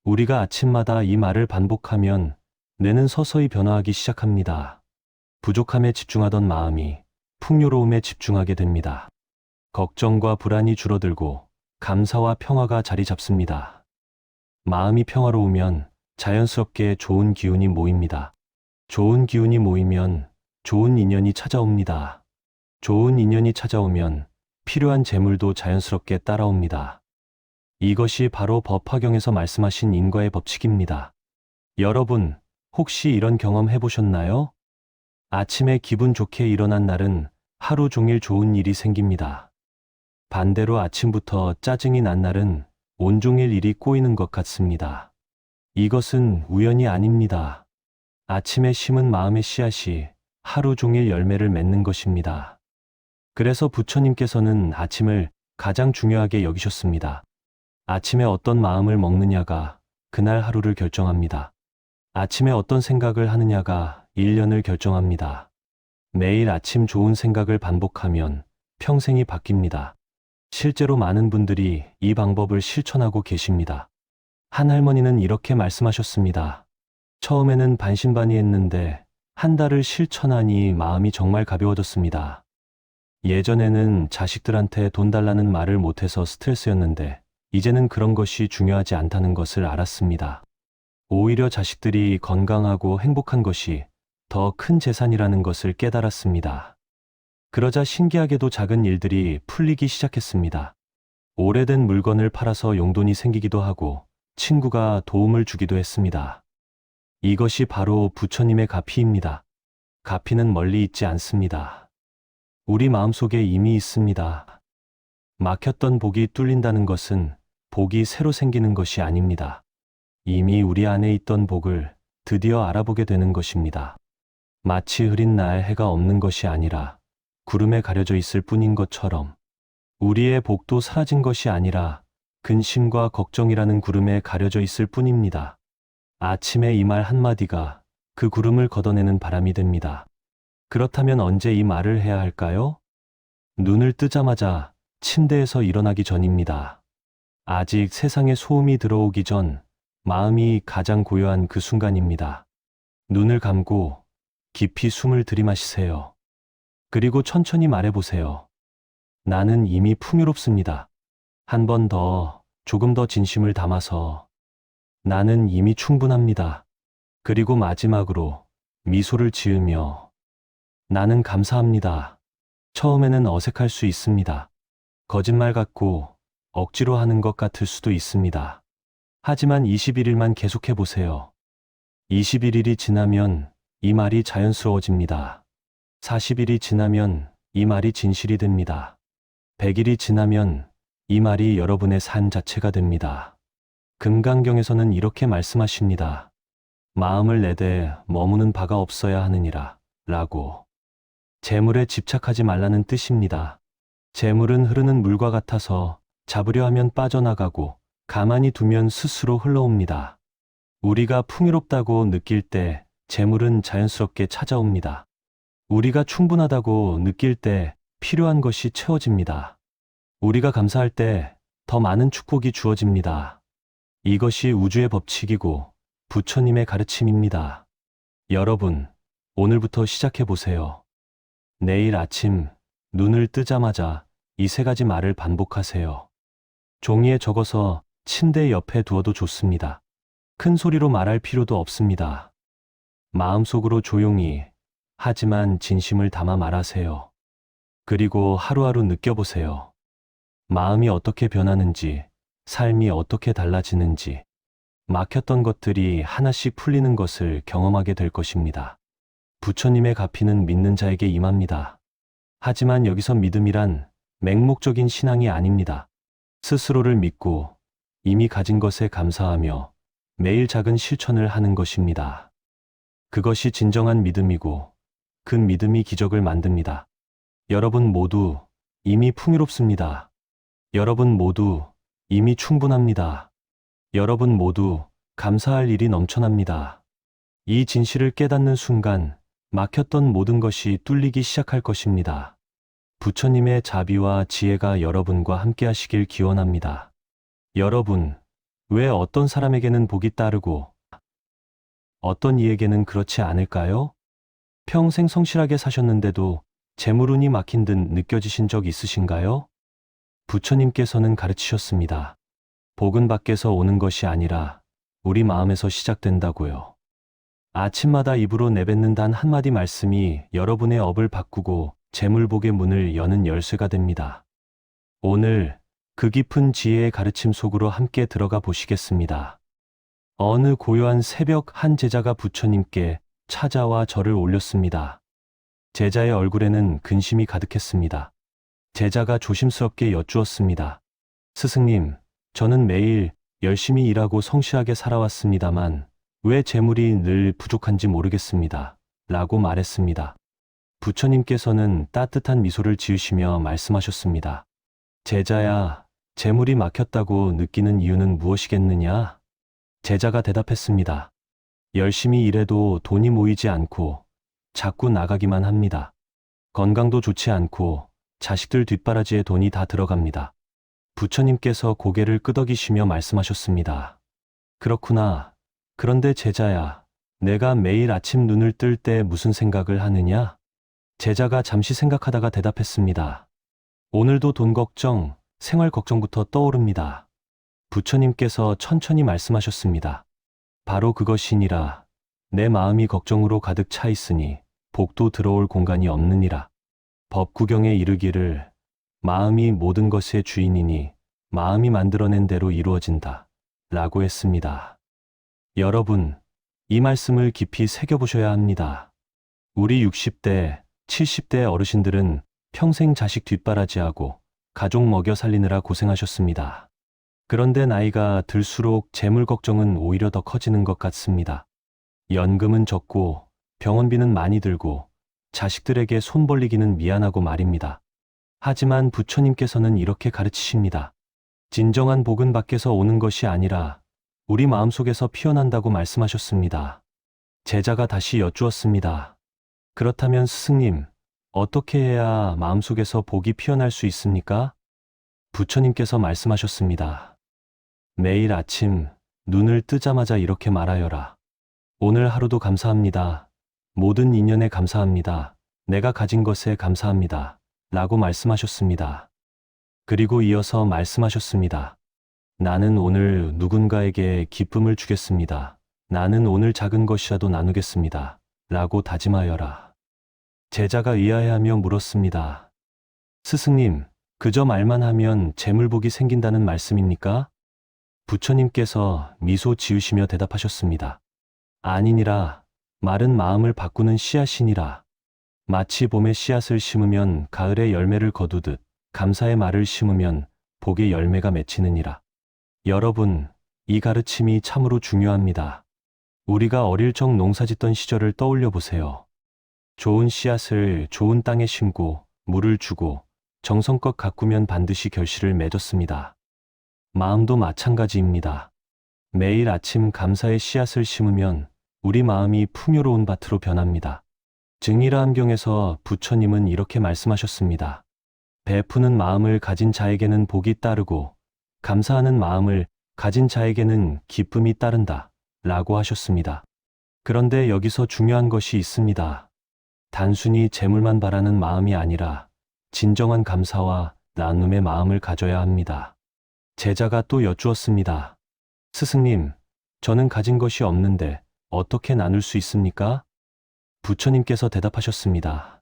우리가 아침마다 이 말을 반복하면 뇌는 서서히 변화하기 시작합니다. 부족함에 집중하던 마음이 풍요로움에 집중하게 됩니다. 걱정과 불안이 줄어들고 감사와 평화가 자리 잡습니다. 마음이 평화로우면 자연스럽게 좋은 기운이 모입니다. 좋은 기운이 모이면 좋은 인연이 찾아옵니다. 좋은 인연이 찾아오면 필요한 재물도 자연스럽게 따라옵니다. 이것이 바로 법화경에서 말씀하신 인과의 법칙입니다. 여러분, 혹시 이런 경험 해보셨나요? 아침에 기분 좋게 일어난 날은 하루 종일 좋은 일이 생깁니다. 반대로 아침부터 짜증이 난 날은 온종일 일이 꼬이는 것 같습니다. 이것은 우연이 아닙니다. 아침에 심은 마음의 씨앗이 하루 종일 열매를 맺는 것입니다. 그래서 부처님께서는 아침을 가장 중요하게 여기셨습니다. 아침에 어떤 마음을 먹느냐가 그날 하루를 결정합니다. 아침에 어떤 생각을 하느냐가 1년을 결정합니다. 매일 아침 좋은 생각을 반복하면 평생이 바뀝니다. 실제로 많은 분들이 이 방법을 실천하고 계십니다. 한 할머니는 이렇게 말씀하셨습니다. 처음에는 반신반의했는데 한 달을 실천하니 마음이 정말 가벼워졌습니다. 예전에는 자식들한테 돈 달라는 말을 못해서 스트레스였는데 이제는 그런 것이 중요하지 않다는 것을 알았습니다. 오히려 자식들이 건강하고 행복한 것이 더 큰 재산이라는 것을 깨달았습니다. 그러자 신기하게도 작은 일들이 풀리기 시작했습니다. 오래된 물건을 팔아서 용돈이 생기기도 하고 친구가 도움을 주기도 했습니다. 이것이 바로 부처님의 가피입니다. 가피는 멀리 있지 않습니다. 우리 마음속에 이미 있습니다. 막혔던 복이 뚫린다는 것은 복이 새로 생기는 것이 아닙니다. 이미 우리 안에 있던 복을 드디어 알아보게 되는 것입니다. 마치 흐린 날 해가 없는 것이 아니라 구름에 가려져 있을 뿐인 것처럼 우리의 복도 사라진 것이 아니라 근심과 걱정이라는 구름에 가려져 있을 뿐입니다. 아침에 이 말 한마디가 그 구름을 걷어내는 바람이 됩니다. 그렇다면 언제 이 말을 해야 할까요? 눈을 뜨자마자 침대에서 일어나기 전입니다. 아직 세상에 소음이 들어오기 전 마음이 가장 고요한 그 순간입니다. 눈을 감고 깊이 숨을 들이마시세요. 그리고 천천히 말해보세요. 나는 이미 풍요롭습니다. 한 번 더, 조금 더 진심을 담아서. 나는 이미 충분합니다. 그리고 마지막으로 미소를 지으며 나는 감사합니다. 처음에는 어색할 수 있습니다. 거짓말 같고 억지로 하는 것 같을 수도 있습니다. 하지만 21일만 계속해 보세요. 21일이 지나면 이 말이 자연스러워집니다. 40일이 지나면 이 말이 진실이 됩니다. 100일이 지나면 이 말이 여러분의 삶 자체가 됩니다. 금강경에서는 이렇게 말씀하십니다. 마음을 내되 머무는 바가 없어야 하느니라 라고. 재물에 집착하지 말라는 뜻입니다. 재물은 흐르는 물과 같아서 잡으려 하면 빠져나가고 가만히 두면 스스로 흘러옵니다. 우리가 풍요롭다고 느낄 때 재물은 자연스럽게 찾아옵니다. 우리가 충분하다고 느낄 때 필요한 것이 채워집니다. 우리가 감사할 때 더 많은 축복이 주어집니다. 이것이 우주의 법칙이고 부처님의 가르침입니다. 여러분, 오늘부터 시작해 보세요. 내일 아침 눈을 뜨자마자 이 세 가지 말을 반복하세요. 종이에 적어서 침대 옆에 두어도 좋습니다. 큰 소리로 말할 필요도 없습니다. 마음속으로 조용히, 하지만 진심을 담아 말하세요. 그리고 하루하루 느껴보세요. 마음이 어떻게 변하는지, 삶이 어떻게 달라지는지, 막혔던 것들이 하나씩 풀리는 것을 경험하게 될 것입니다. 부처님의 가피는 믿는 자에게 임합니다. 하지만 여기서 믿음이란 맹목적인 신앙이 아닙니다. 스스로를 믿고 이미 가진 것에 감사하며 매일 작은 실천을 하는 것입니다. 그것이 진정한 믿음이고 그 믿음이 기적을 만듭니다. 여러분 모두 이미 풍요롭습니다. 여러분 모두 이미 충분합니다. 여러분 모두 감사할 일이 넘쳐납니다. 이 진실을 깨닫는 순간 막혔던 모든 것이 뚫리기 시작할 것입니다. 부처님의 자비와 지혜가 여러분과 함께 하시길 기원합니다. 여러분, 왜 어떤 사람에게는 복이 따르고 어떤 이에게는 그렇지 않을까요? 평생 성실하게 사셨는데도 재물운이 막힌 듯 느껴지신 적 있으신가요? 부처님께서는 가르치셨습니다. 복은 밖에서 오는 것이 아니라 우리 마음에서 시작된다고요. 아침마다 입으로 내뱉는 단 한마디 말씀이 여러분의 업을 바꾸고 재물복의 문을 여는 열쇠가 됩니다. 오늘 그 깊은 지혜의 가르침 속으로 함께 들어가 보시겠습니다. 어느 고요한 새벽 한 제자가 부처님께 찾아와 절을 올렸습니다. 제자의 얼굴에는 근심이 가득했습니다. 제자가 조심스럽게 여쭈었습니다. 스승님, 저는 매일 열심히 일하고 성실하게 살아왔습니다만 왜 재물이 늘 부족한지 모르겠습니다. 라고 말했습니다. 부처님께서는 따뜻한 미소를 지으시며 말씀하셨습니다. 제자야, 재물이 막혔다고 느끼는 이유는 무엇이겠느냐? 제자가 대답했습니다. 열심히 일해도 돈이 모이지 않고 자꾸 나가기만 합니다. 건강도 좋지 않고 자식들 뒷바라지에 돈이 다 들어갑니다. 부처님께서 고개를 끄덕이시며 말씀하셨습니다. 그렇구나. 그런데 제자야, 내가 매일 아침 눈을 뜰 때 무슨 생각을 하느냐? 제자가 잠시 생각하다가 대답했습니다. 오늘도 돈 걱정, 생활 걱정부터 떠오릅니다. 부처님께서 천천히 말씀하셨습니다. 바로 그것이니라. 내 마음이 걱정으로 가득 차 있으니 복도 들어올 공간이 없느니라. 법구경에 이르기를 마음이 모든 것의 주인이니 마음이 만들어낸 대로 이루어진다. 라고 했습니다. 여러분, 이 말씀을 깊이 새겨보셔야 합니다. 우리 60대, 70대 어르신들은 평생 자식 뒷바라지하고 가족 먹여 살리느라 고생하셨습니다. 그런데 나이가 들수록 재물 걱정은 오히려 더 커지는 것 같습니다. 연금은 적고 병원비는 많이 들고 자식들에게 손 벌리기는 미안하고 말입니다. 하지만 부처님께서는 이렇게 가르치십니다. 진정한 복은 밖에서 오는 것이 아니라 우리 마음속에서 피어난다고 말씀하셨습니다. 제자가 다시 여쭈었습니다. 그렇다면 스승님, 어떻게 해야 마음속에서 복이 피어날 수 있습니까? 부처님께서 말씀하셨습니다. 매일 아침 눈을 뜨자마자 이렇게 말하여라. 오늘 하루도 감사합니다. 모든 인연에 감사합니다. 내가 가진 것에 감사합니다. 라고 말씀하셨습니다. 그리고 이어서 말씀하셨습니다. 나는 오늘 누군가에게 기쁨을 주겠습니다. 나는 오늘 작은 것이라도 나누겠습니다. 라고 다짐하여라. 제자가 의아해하며 물었습니다. 스승님, 그저 말만 하면 재물복이 생긴다는 말씀입니까? 부처님께서 미소 지으시며 대답하셨습니다. 아니니라. 말은 마음을 바꾸는 씨앗이니라. 마치 봄에 씨앗을 심으면 가을에 열매를 거두듯 감사의 말을 심으면 복의 열매가 맺히느니라. 여러분, 이 가르침이 참으로 중요합니다. 우리가 어릴 적 농사짓던 시절을 떠올려 보세요. 좋은 씨앗을 좋은 땅에 심고 물을 주고 정성껏 가꾸면 반드시 결실을 맺었습니다. 마음도 마찬가지입니다. 매일 아침 감사의 씨앗을 심으면 우리 마음이 풍요로운 밭으로 변합니다. 증일화암경에서 부처님은 이렇게 말씀하셨습니다. 베푸는 마음을 가진 자에게는 복이 따르고 감사하는 마음을 가진 자에게는 기쁨이 따른다 라고 하셨습니다. 그런데 여기서 중요한 것이 있습니다. 단순히 재물만 바라는 마음이 아니라 진정한 감사와 나눔의 마음을 가져야 합니다. 제자가 또 여쭈었습니다. 스승님, 저는 가진 것이 없는데 어떻게 나눌 수 있습니까? 부처님께서 대답하셨습니다.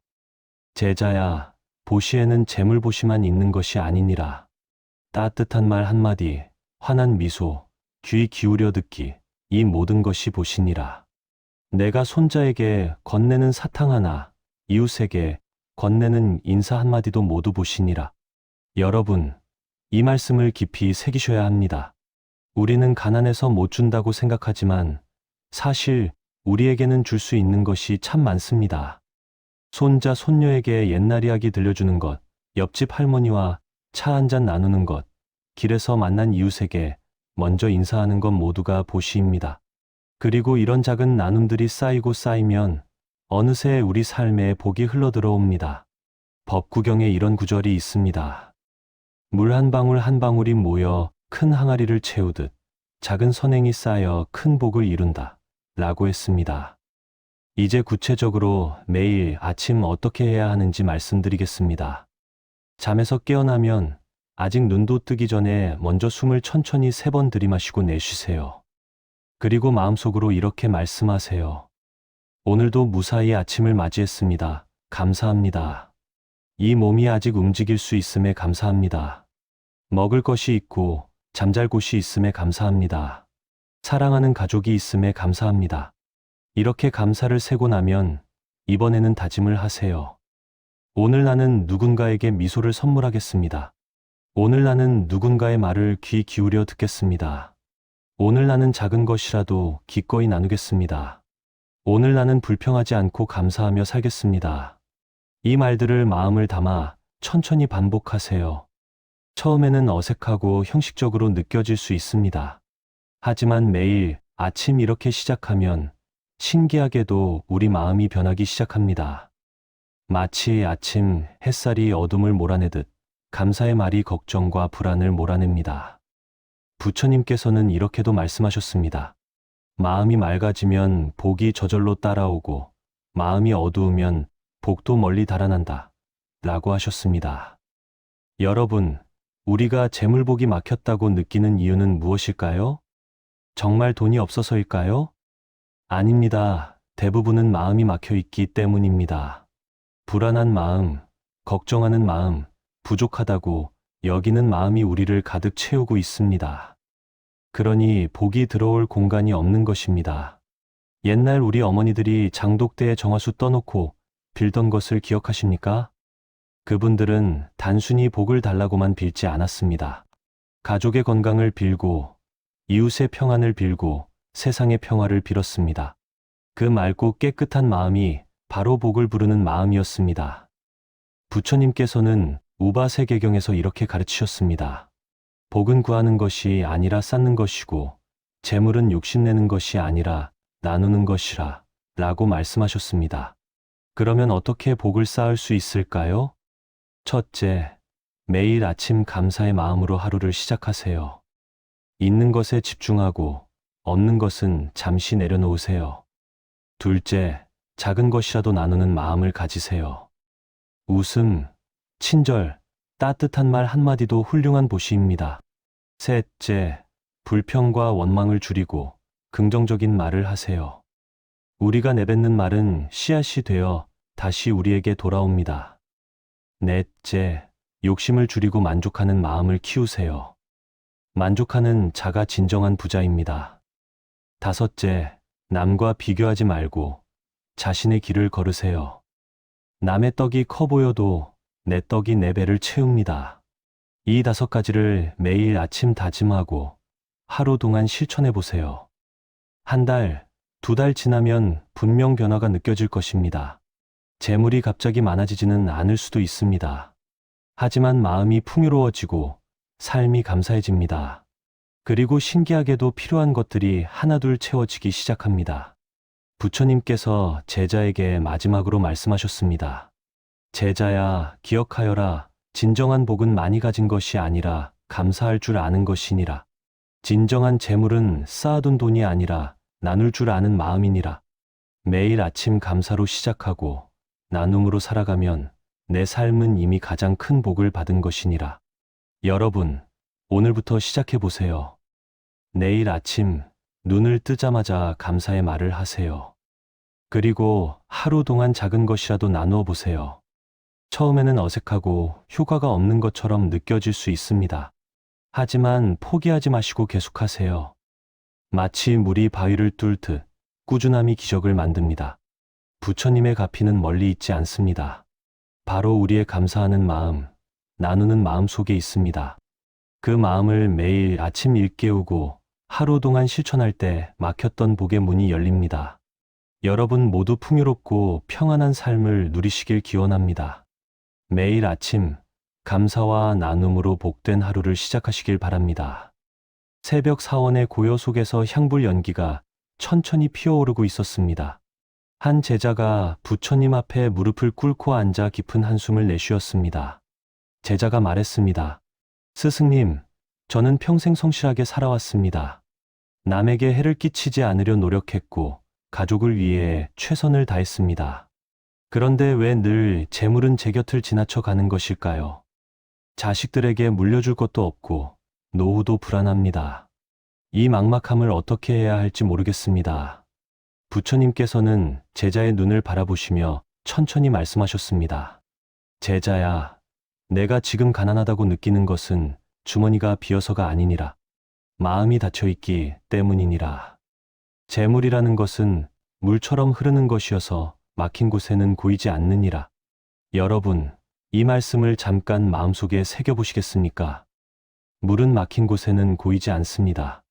제자야, 보시에는 재물보시만 있는 것이 아니니라. 따뜻한 말 한마디, 환한 미소, 귀 기울여 듣기, 이 모든 것이 보시니라. 내가 손자에게 건네는 사탕 하나, 이웃에게 건네는 인사 한마디도 모두 보시니라. 여러분, 이 말씀을 깊이 새기셔야 합니다. 우리는 가난해서 못 준다고 생각하지만 사실 우리에게는 줄 수 있는 것이 참 많습니다. 손자, 손녀에게 옛날 이야기 들려주는 것, 옆집 할머니와 차 한잔 나누는 것, 길에서 만난 이웃에게 먼저 인사하는 것 모두가 보시입니다. 그리고 이런 작은 나눔들이 쌓이고 쌓이면 어느새 우리 삶에 복이 흘러들어옵니다. 법구경에 이런 구절이 있습니다. 물 한 방울 한 방울이 모여 큰 항아리를 채우듯 작은 선행이 쌓여 큰 복을 이룬다 라고 했습니다. 이제 구체적으로 매일 아침 어떻게 해야 하는지 말씀드리겠습니다. 잠에서 깨어나면 아직 눈도 뜨기 전에 먼저 숨을 천천히 3번 들이마시고 내쉬세요. 그리고 마음속으로 이렇게 말씀하세요. 오늘도 무사히 아침을 맞이했습니다. 감사합니다. 이 몸이 아직 움직일 수 있음에 감사합니다. 먹을 것이 있고 잠잘 곳이 있음에 감사합니다. 사랑하는 가족이 있음에 감사합니다. 이렇게 감사를 세고 나면 이번에는 다짐을 하세요. 오늘 나는 누군가에게 미소를 선물하겠습니다. 오늘 나는 누군가의 말을 귀 기울여 듣겠습니다. 오늘 나는 작은 것이라도 기꺼이 나누겠습니다. 오늘 나는 불평하지 않고 감사하며 살겠습니다. 이 말들을 마음을 담아 천천히 반복하세요. 처음에는 어색하고 형식적으로 느껴질 수 있습니다. 하지만 매일 아침 이렇게 시작하면 신기하게도 우리 마음이 변하기 시작합니다. 마치 아침 햇살이 어둠을 몰아내듯 감사의 말이 걱정과 불안을 몰아냅니다. 부처님께서는 이렇게도 말씀하셨습니다. 마음이 맑아지면 복이 저절로 따라오고 마음이 어두우면 복도 멀리 달아난다 라고 하셨습니다. 여러분, 우리가 재물복이 막혔다고 느끼는 이유는 무엇일까요? 정말 돈이 없어서일까요? 아닙니다. 대부분은 마음이 막혀 있기 때문입니다. 불안한 마음, 걱정하는 마음, 부족하다고 여기는 마음이 우리를 가득 채우고 있습니다. 그러니 복이 들어올 공간이 없는 것입니다. 옛날 우리 어머니들이 장독대에 정화수 떠놓고 빌던 것을 기억하십니까? 그분들은 단순히 복을 달라고만 빌지 않았습니다. 가족의 건강을 빌고 이웃의 평안을 빌고 세상의 평화를 빌었습니다. 그 맑고 깨끗한 마음이 바로 복을 부르는 마음이었습니다. 부처님께서는 우바세계경에서 이렇게 가르치셨습니다. 복은 구하는 것이 아니라 쌓는 것이고 재물은 욕심내는 것이 아니라 나누는 것이라 라고 말씀하셨습니다. 그러면 어떻게 복을 쌓을 수 있을까요? 첫째, 매일 아침 감사의 마음으로 하루를 시작하세요. 있는 것에 집중하고 없는 것은 잠시 내려놓으세요. 둘째, 작은 것이라도 나누는 마음을 가지세요. 웃음, 친절, 따뜻한 말 한마디도 훌륭한 보시입니다. 셋째, 불평과 원망을 줄이고 긍정적인 말을 하세요. 우리가 내뱉는 말은 씨앗이 되어 다시 우리에게 돌아옵니다. 넷째, 욕심을 줄이고 만족하는 마음을 키우세요. 만족하는 자가 진정한 부자입니다. 다섯째, 남과 비교하지 말고 자신의 길을 걸으세요. 남의 떡이 커 보여도 내 떡이 4배를 채웁니다. 이 5가지를 매일 아침 다짐하고 하루 동안 실천해 보세요. 한 달, 두 달 지나면 분명 변화가 느껴질 것입니다. 재물이 갑자기 많아지지는 않을 수도 있습니다. 하지만 마음이 풍요로워지고 삶이 감사해집니다. 그리고 신기하게도 필요한 것들이 하나둘 채워지기 시작합니다. 부처님께서 제자에게 마지막으로 말씀하셨습니다. 제자야, 기억하여라. 진정한 복은 많이 가진 것이 아니라 감사할 줄 아는 것이니라. 진정한 재물은 쌓아둔 돈이 아니라 나눌 줄 아는 마음이니라. 매일 아침 감사로 시작하고 나눔으로 살아가면 내 삶은 이미 가장 큰 복을 받은 것이니라. 여러분, 오늘부터 시작해 보세요. 내일 아침 눈을 뜨자마자 감사의 말을 하세요. 그리고 하루 동안 작은 것이라도 나누어 보세요. 처음에는 어색하고 효과가 없는 것처럼 느껴질 수 있습니다. 하지만 포기하지 마시고 계속하세요. 마치 물이 바위를 뚫듯 꾸준함이 기적을 만듭니다. 부처님의 가피는 멀리 있지 않습니다. 바로 우리의 감사하는 마음, 나누는 마음 속에 있습니다. 그 마음을 매일 아침 일깨우고 하루 동안 실천할 때 막혔던 복의 문이 열립니다. 여러분 모두 풍요롭고 평안한 삶을 누리시길 기원합니다. 매일 아침 감사와 나눔으로 복된 하루를 시작하시길 바랍니다. 새벽 사원의 고요 속에서 향불 연기가 천천히 피어오르고 있었습니다. 한 제자가 부처님 앞에 무릎을 꿇고 앉아 깊은 한숨을 내쉬었습니다. 제자가 말했습니다. 스승님, 저는 평생 성실하게 살아왔습니다. 남에게 해를 끼치지 않으려 노력했고 가족을 위해 최선을 다했습니다. 그런데 왜 늘 재물은 제 곁을 지나쳐 가는 것일까요? 자식들에게 물려줄 것도 없고 노후도 불안합니다. 이 막막함을 어떻게 해야 할지 모르겠습니다. 부처님께서는 제자의 눈을 바라보시며 천천히 말씀하셨습니다. 제자야, 내가 지금 가난하다고 느끼는 것은 주머니가 비어서가 아니니라. 마음이 닫혀있기 때문이니라. 재물이라는 것은 물처럼 흐르는 것이어서 막힌 곳에는 고이지 않느니라. 여러분, 이 말씀을 잠깐 마음속에 새겨보시겠습니까? 물은 막힌 곳에는 고이지 않습니다.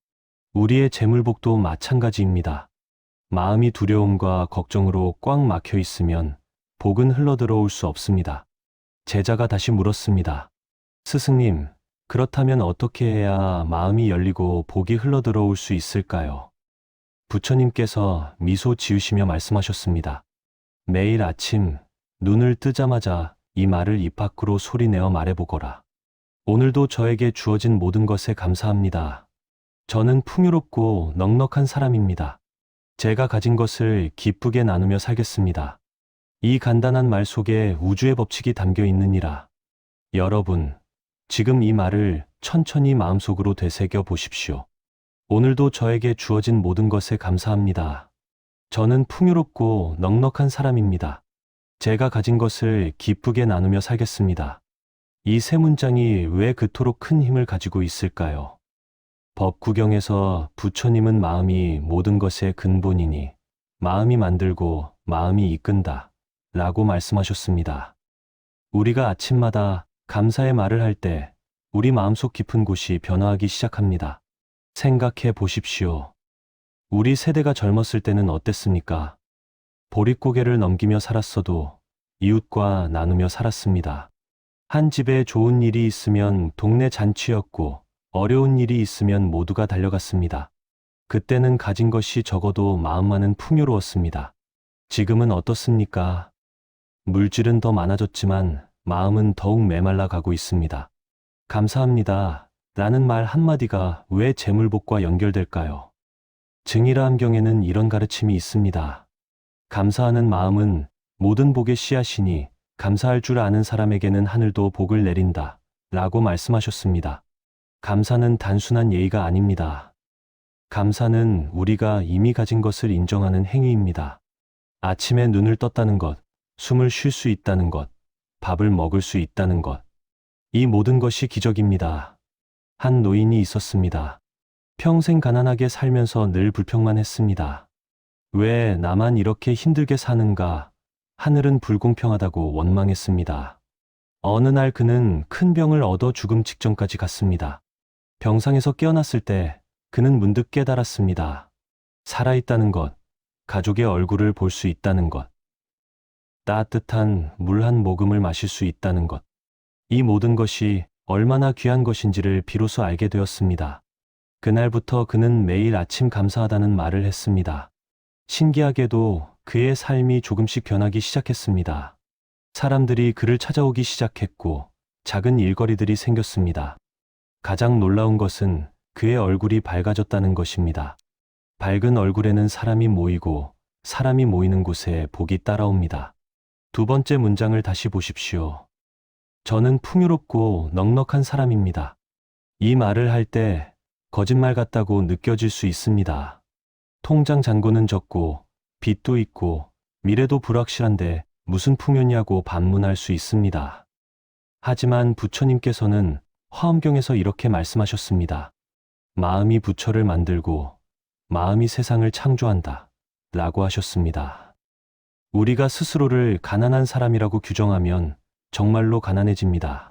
우리의 재물복도 마찬가지입니다. 마음이 두려움과 걱정으로 꽉 막혀 있으면 복은 흘러들어올 수 없습니다. 제자가 다시 물었습니다. 스승님, 그렇다면 어떻게 해야 마음이 열리고 복이 흘러들어올 수 있을까요? 부처님께서 미소 지으시며 말씀하셨습니다. 매일 아침 눈을 뜨자마자 이 말을 입 밖으로 소리내어 말해보거라. 오늘도 저에게 주어진 모든 것에 감사합니다. 저는 풍요롭고 넉넉한 사람입니다. 제가 가진 것을 기쁘게 나누며 살겠습니다. 이 간단한 말 속에 우주의 법칙이 담겨 있느니라. 여러분, 지금 이 말을 천천히 마음속으로 되새겨 보십시오. 오늘도 저에게 주어진 모든 것에 감사합니다. 저는 풍요롭고 넉넉한 사람입니다. 제가 가진 것을 기쁘게 나누며 살겠습니다. 이 세 문장이 왜 그토록 큰 힘을 가지고 있을까요? 법구경에서 부처님은 마음이 모든 것의 근본이니 마음이 만들고 마음이 이끈다 라고 말씀하셨습니다. 우리가 아침마다 감사의 말을 할 때 우리 마음속 깊은 곳이 변화하기 시작합니다. 생각해 보십시오. 우리 세대가 젊었을 때는 어땠습니까? 보릿고개를 넘기며 살았어도 이웃과 나누며 살았습니다. 한 집에 좋은 일이 있으면 동네 잔치였고 어려운 일이 있으면 모두가 달려갔습니다. 그때는 가진 것이 적어도 마음만은 풍요로웠습니다. 지금은 어떻습니까? 물질은 더 많아졌지만 마음은 더욱 메말라 가고 있습니다. 감사합니다. 라는 말 한마디가 왜 재물복과 연결될까요? 증일화암경에는 이런 가르침이 있습니다. 감사하는 마음은 모든 복의 씨앗이니 감사할 줄 아는 사람에게는 하늘도 복을 내린다 라고 말씀하셨습니다. 감사는 단순한 예의가 아닙니다. 감사는 우리가 이미 가진 것을 인정하는 행위입니다. 아침에 눈을 떴다는 것, 숨을 쉴 수 있다는 것, 밥을 먹을 수 있다는 것. 이 모든 것이 기적입니다. 한 노인이 있었습니다. 평생 가난하게 살면서 늘 불평만 했습니다. 왜 나만 이렇게 힘들게 사는가? 하늘은 불공평하다고 원망했습니다. 어느 날 그는 큰 병을 얻어 죽음 직전까지 갔습니다. 병상에서 깨어났을 때 그는 문득 깨달았습니다. 살아있다는 것, 가족의 얼굴을 볼 수 있다는 것, 따뜻한 물 한 모금을 마실 수 있다는 것, 이 모든 것이 얼마나 귀한 것인지를 비로소 알게 되었습니다. 그날부터 그는 매일 아침 감사하다는 말을 했습니다. 신기하게도 그의 삶이 조금씩 변하기 시작했습니다. 사람들이 그를 찾아오기 시작했고 작은 일거리들이 생겼습니다. 가장 놀라운 것은 그의 얼굴이 밝아졌다는 것입니다. 밝은 얼굴에는 사람이 모이고 사람이 모이는 곳에 복이 따라옵니다. 두 번째 문장을 다시 보십시오. 저는 풍요롭고 넉넉한 사람입니다. 이 말을 할 때 거짓말 같다고 느껴질 수 있습니다. 통장 잔고는 적고 빚도 있고 미래도 불확실한데 무슨 풍요냐고 반문할 수 있습니다. 하지만 부처님께서는 화엄경에서 이렇게 말씀하셨습니다. 마음이 부처를 만들고 마음이 세상을 창조한다 라고 하셨습니다. 우리가 스스로를 가난한 사람이라고 규정하면 정말로 가난해집니다.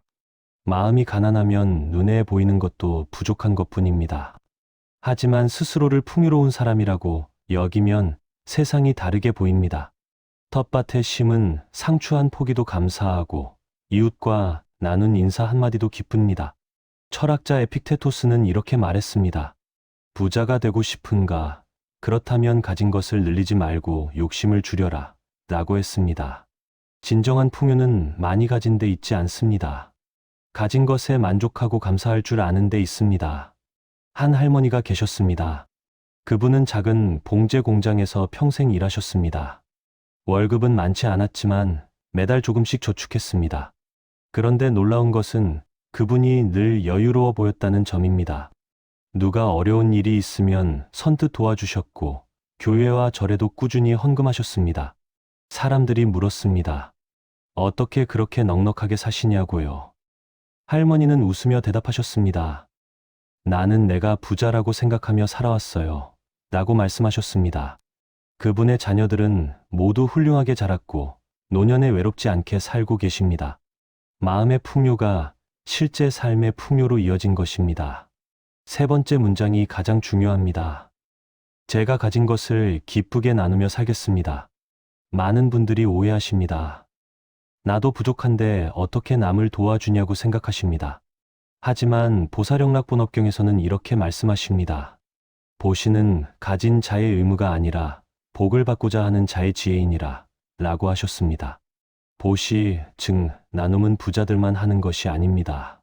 마음이 가난하면 눈에 보이는 것도 부족한 것뿐입니다. 하지만 스스로를 풍요로운 사람이라고 여기면 세상이 다르게 보입니다. 텃밭에 심은 상추 한 포기도 감사하고 이웃과 나눈 인사 한마디도 기쁩니다. 철학자 에픽테토스는 이렇게 말했습니다. 부자가 되고 싶은가? 그렇다면 가진 것을 늘리지 말고 욕심을 줄여라 라고 했습니다. 진정한 풍요는 많이 가진 데 있지 않습니다. 가진 것에 만족하고 감사할 줄 아는 데 있습니다. 한 할머니가 계셨습니다. 그분은 작은 봉제 공장에서 평생 일하셨습니다. 월급은 많지 않았지만 매달 조금씩 저축했습니다. 그런데 놀라운 것은 그분이 늘 여유로워 보였다는 점입니다. 누가 어려운 일이 있으면 선뜻 도와주셨고 교회와 절에도 꾸준히 헌금하셨습니다. 사람들이 물었습니다. 어떻게 그렇게 넉넉하게 사시냐고요. 할머니는 웃으며 대답하셨습니다. 나는 내가 부자라고 생각하며 살아왔어요. 라고 말씀하셨습니다. 그분의 자녀들은 모두 훌륭하게 자랐고 노년에 외롭지 않게 살고 계십니다. 마음의 풍요가 실제 삶의 풍요로 이어진 것입니다. 세 번째 문장이 가장 중요합니다. 제가 가진 것을 기쁘게 나누며 살겠습니다. 많은 분들이 오해하십니다. 나도 부족한데 어떻게 남을 도와주냐고 생각하십니다. 하지만 보사령락본업경에서는 이렇게 말씀하십니다. 보시는 가진 자의 의무가 아니라 복을 받고자 하는 자의 지혜이니라 라고 하셨습니다. 보시, 즉 나눔은 부자들만 하는 것이 아닙니다.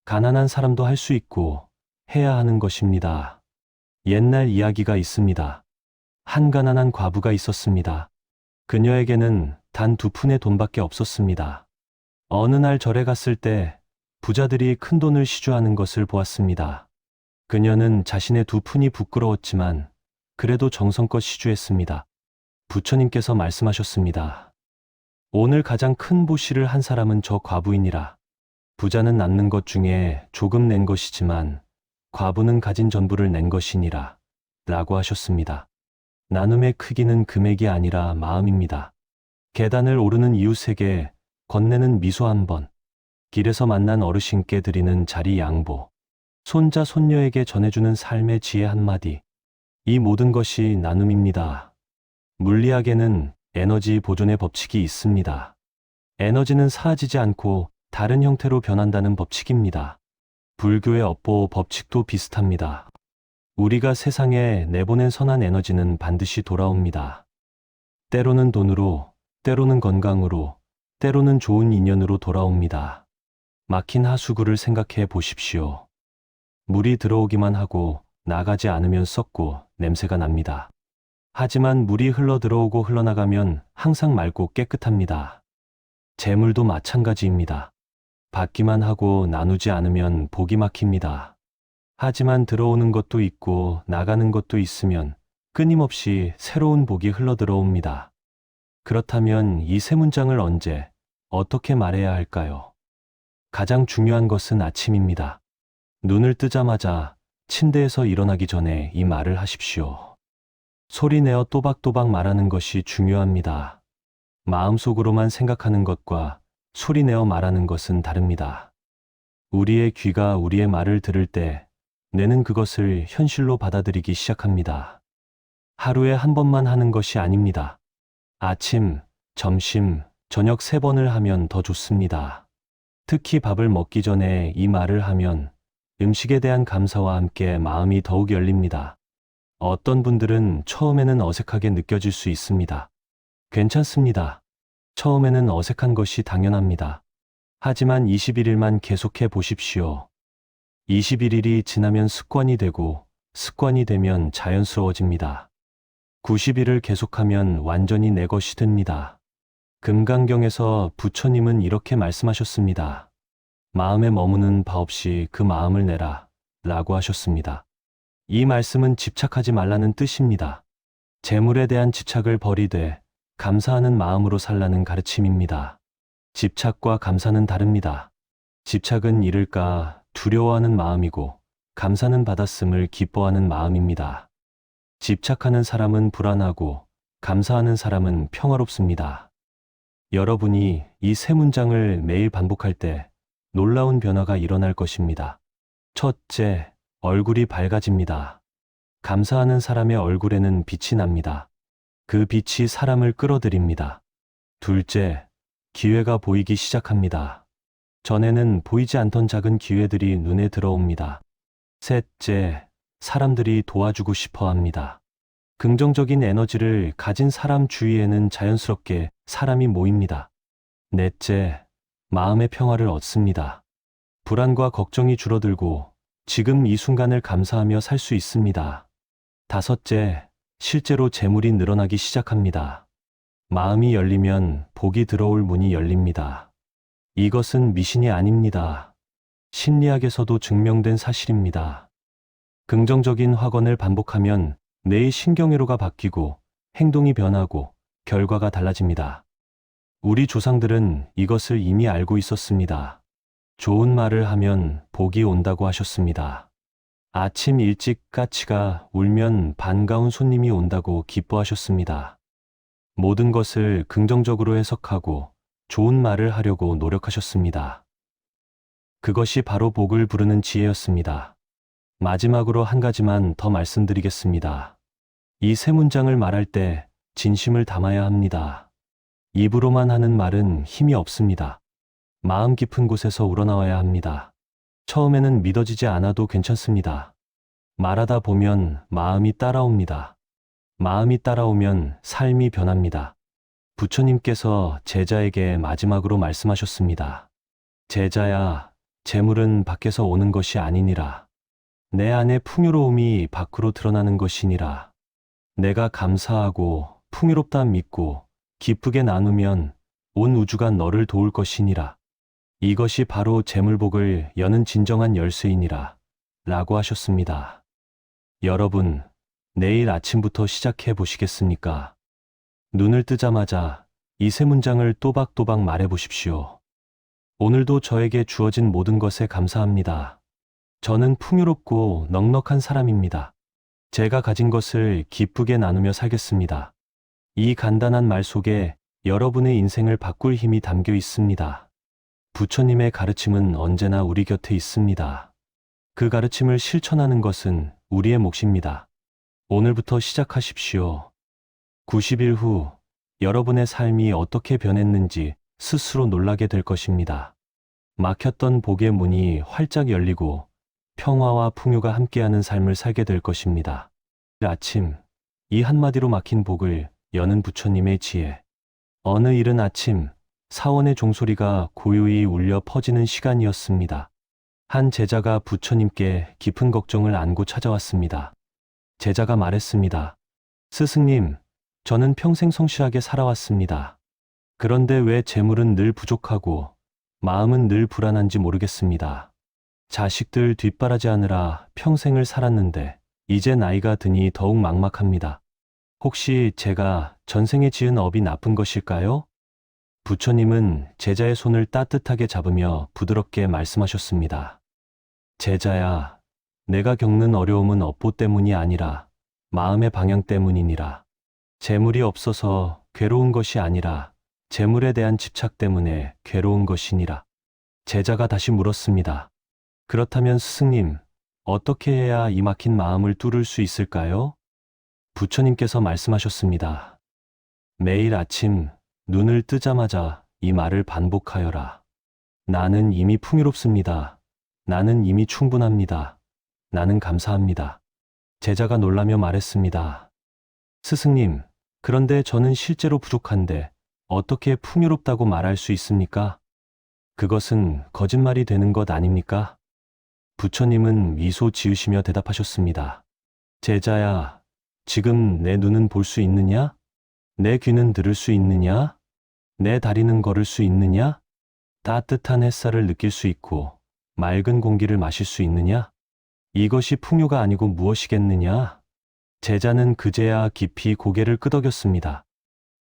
가난한 사람도 할 수 있고 해야 하는 것입니다. 옛날 이야기가 있습니다. 한 가난한 과부가 있었습니다. 그녀에게는 단 2푼의 돈밖에 없었습니다. 어느 날 절에 갔을 때 부자들이 큰 돈을 시주하는 것을 보았습니다. 그녀는 자신의 2푼이 부끄러웠지만 그래도 정성껏 시주했습니다. 부처님께서 말씀하셨습니다. 오늘 가장 큰 보시를 한 사람은 저 과부이니라. 부자는 낳는 것 중에 조금 낸 것이지만 과부는 가진 전부를 낸 것이니라 라고 하셨습니다. 나눔의 크기는 금액이 아니라 마음입니다. 계단을 오르는 이웃에게 건네는 미소 한 번, 길에서 만난 어르신께 드리는 자리 양보, 손자 손녀에게 전해주는 삶의 지혜 한마디, 이 모든 것이 나눔입니다. 물리학에는 에너지 보존의 법칙이 있습니다. 에너지는 사라지지 않고 다른 형태로 변한다는 법칙입니다. 불교의 업보 법칙도 비슷합니다. 우리가 세상에 내보낸 선한 에너지는 반드시 돌아옵니다. 때로는 돈으로, 때로는 건강으로, 때로는 좋은 인연으로 돌아옵니다. 막힌 하수구를 생각해 보십시오. 물이 들어오기만 하고 나가지 않으면 썩고 냄새가 납니다. 하지만 물이 흘러 들어오고 흘러나가면 항상 맑고 깨끗합니다. 재물도 마찬가지입니다. 받기만 하고 나누지 않으면 복이 막힙니다. 하지만 들어오는 것도 있고 나가는 것도 있으면 끊임없이 새로운 복이 흘러 들어옵니다. 그렇다면 이 세 문장을 언제, 어떻게 말해야 할까요? 가장 중요한 것은 아침입니다. 눈을 뜨자마자 침대에서 일어나기 전에 이 말을 하십시오. 소리내어 또박또박 말하는 것이 중요합니다. 마음속으로만 생각하는 것과 소리내어 말하는 것은 다릅니다. 우리의 귀가 우리의 말을 들을 때 뇌는 그것을 현실로 받아들이기 시작합니다. 하루에 한 번만 하는 것이 아닙니다. 아침, 점심, 저녁 3번을 하면 더 좋습니다. 특히 밥을 먹기 전에 이 말을 하면 음식에 대한 감사와 함께 마음이 더욱 열립니다. 어떤 분들은 처음에는 어색하게 느껴질 수 있습니다. 괜찮습니다. 처음에는 어색한 것이 당연합니다. 하지만 21일만 계속해 보십시오. 21일이 지나면 습관이 되고 습관이 되면 자연스러워집니다. 90일을 계속하면 완전히 내 것이 됩니다. 금강경에서 부처님은 이렇게 말씀하셨습니다. 마음에 머무는 바 없이 그 마음을 내라 라고 하셨습니다. 이 말씀은 집착하지 말라는 뜻입니다. 재물에 대한 집착을 버리되 감사하는 마음으로 살라는 가르침입니다. 집착과 감사는 다릅니다. 집착은 잃을까 두려워하는 마음이고 감사는 받았음을 기뻐하는 마음입니다. 집착하는 사람은 불안하고 감사하는 사람은 평화롭습니다. 여러분이 이 세 문장을 매일 반복할 때 놀라운 변화가 일어날 것입니다. 첫째, 얼굴이 밝아집니다. 감사하는 사람의 얼굴에는 빛이 납니다. 그 빛이 사람을 끌어들입니다. 둘째, 기회가 보이기 시작합니다. 전에는 보이지 않던 작은 기회들이 눈에 들어옵니다. 셋째, 사람들이 도와주고 싶어 합니다. 긍정적인 에너지를 가진 사람 주위에는 자연스럽게 사람이 모입니다. 넷째, 마음의 평화를 얻습니다. 불안과 걱정이 줄어들고 지금 이 순간을 감사하며 살 수 있습니다. 다섯째, 실제로 재물이 늘어나기 시작합니다. 마음이 열리면 복이 들어올 문이 열립니다. 이것은 미신이 아닙니다. 심리학에서도 증명된 사실입니다. 긍정적인 확언을 반복하면 뇌의 신경회로가 바뀌고 행동이 변하고 결과가 달라집니다. 우리 조상들은 이것을 이미 알고 있었습니다. 좋은 말을 하면 복이 온다고 하셨습니다. 아침 일찍 까치가 울면 반가운 손님이 온다고 기뻐하셨습니다. 모든 것을 긍정적으로 해석하고 좋은 말을 하려고 노력하셨습니다. 그것이 바로 복을 부르는 지혜였습니다. 마지막으로 한 가지만 더 말씀드리겠습니다. 이 세 문장을 말할 때 진심을 담아야 합니다. 입으로만 하는 말은 힘이 없습니다. 마음 깊은 곳에서 우러나와야 합니다. 처음에는 믿어지지 않아도 괜찮습니다. 말하다 보면 마음이 따라옵니다. 마음이 따라오면 삶이 변합니다. 부처님께서 제자에게 마지막으로 말씀하셨습니다. 제자야, 재물은 밖에서 오는 것이 아니니라. 내 안의 풍요로움이 밖으로 드러나는 것이니라. 내가 감사하고 풍요롭다 믿고 기쁘게 나누면 온 우주가 너를 도울 것이니라. 이것이 바로 재물복을 여는 진정한 열쇠이니라 라고 하셨습니다. 여러분, 내일 아침부터 시작해 보시겠습니까? 눈을 뜨자마자 이 세 문장을 또박또박 말해 보십시오. 오늘도 저에게 주어진 모든 것에 감사합니다. 저는 풍요롭고 넉넉한 사람입니다. 제가 가진 것을 기쁘게 나누며 살겠습니다. 이 간단한 말 속에 여러분의 인생을 바꿀 힘이 담겨 있습니다. 부처님의 가르침은 언제나 우리 곁에 있습니다. 그 가르침을 실천하는 것은 우리의 몫입니다. 오늘부터 시작하십시오. 90일 후 여러분의 삶이 어떻게 변했는지 스스로 놀라게 될 것입니다. 막혔던 복의 문이 활짝 열리고 평화와 풍요가 함께하는 삶을 살게 될 것입니다. 아침, 이 한마디로 막힌 복을 여는 부처님의 지혜. 어느 이른 아침, 사원의 종소리가 고요히 울려 퍼지는 시간이었습니다. 한 제자가 부처님께 깊은 걱정을 안고 찾아왔습니다. 제자가 말했습니다. 스승님, 저는 평생 성실하게 살아왔습니다. 그런데 왜 재물은 늘 부족하고 마음은 늘 불안한지 모르겠습니다. 자식들 뒷바라지하느라 평생을 살았는데 이제 나이가 드니 더욱 막막합니다. 혹시 제가 전생에 지은 업이 나쁜 것일까요? 부처님은 제자의 손을 따뜻하게 잡으며 부드럽게 말씀하셨습니다. 제자야, 내가 겪는 어려움은 업보 때문이 아니라 마음의 방향 때문이니라. 재물이 없어서 괴로운 것이 아니라 재물에 대한 집착 때문에 괴로운 것이니라. 제자가 다시 물었습니다. 그렇다면 스승님, 어떻게 해야 이 막힌 마음을 뚫을 수 있을까요? 부처님께서 말씀하셨습니다. 매일 아침 눈을 뜨자마자 이 말을 반복하여라. 나는 이미 풍요롭습니다. 나는 이미 충분합니다. 나는 감사합니다. 제자가 놀라며 말했습니다. 스승님, 그런데 저는 실제로 부족한데 어떻게 풍요롭다고 말할 수 있습니까? 그것은 거짓말이 되는 것 아닙니까? 부처님은 미소 지으시며 대답하셨습니다. 제자야, 지금 내 눈은 볼 수 있느냐? 내 귀는 들을 수 있느냐? 내 다리는 걸을 수 있느냐? 따뜻한 햇살을 느낄 수 있고 맑은 공기를 마실 수 있느냐? 이것이 풍요가 아니고 무엇이겠느냐? 제자는 그제야 깊이 고개를 끄덕였습니다.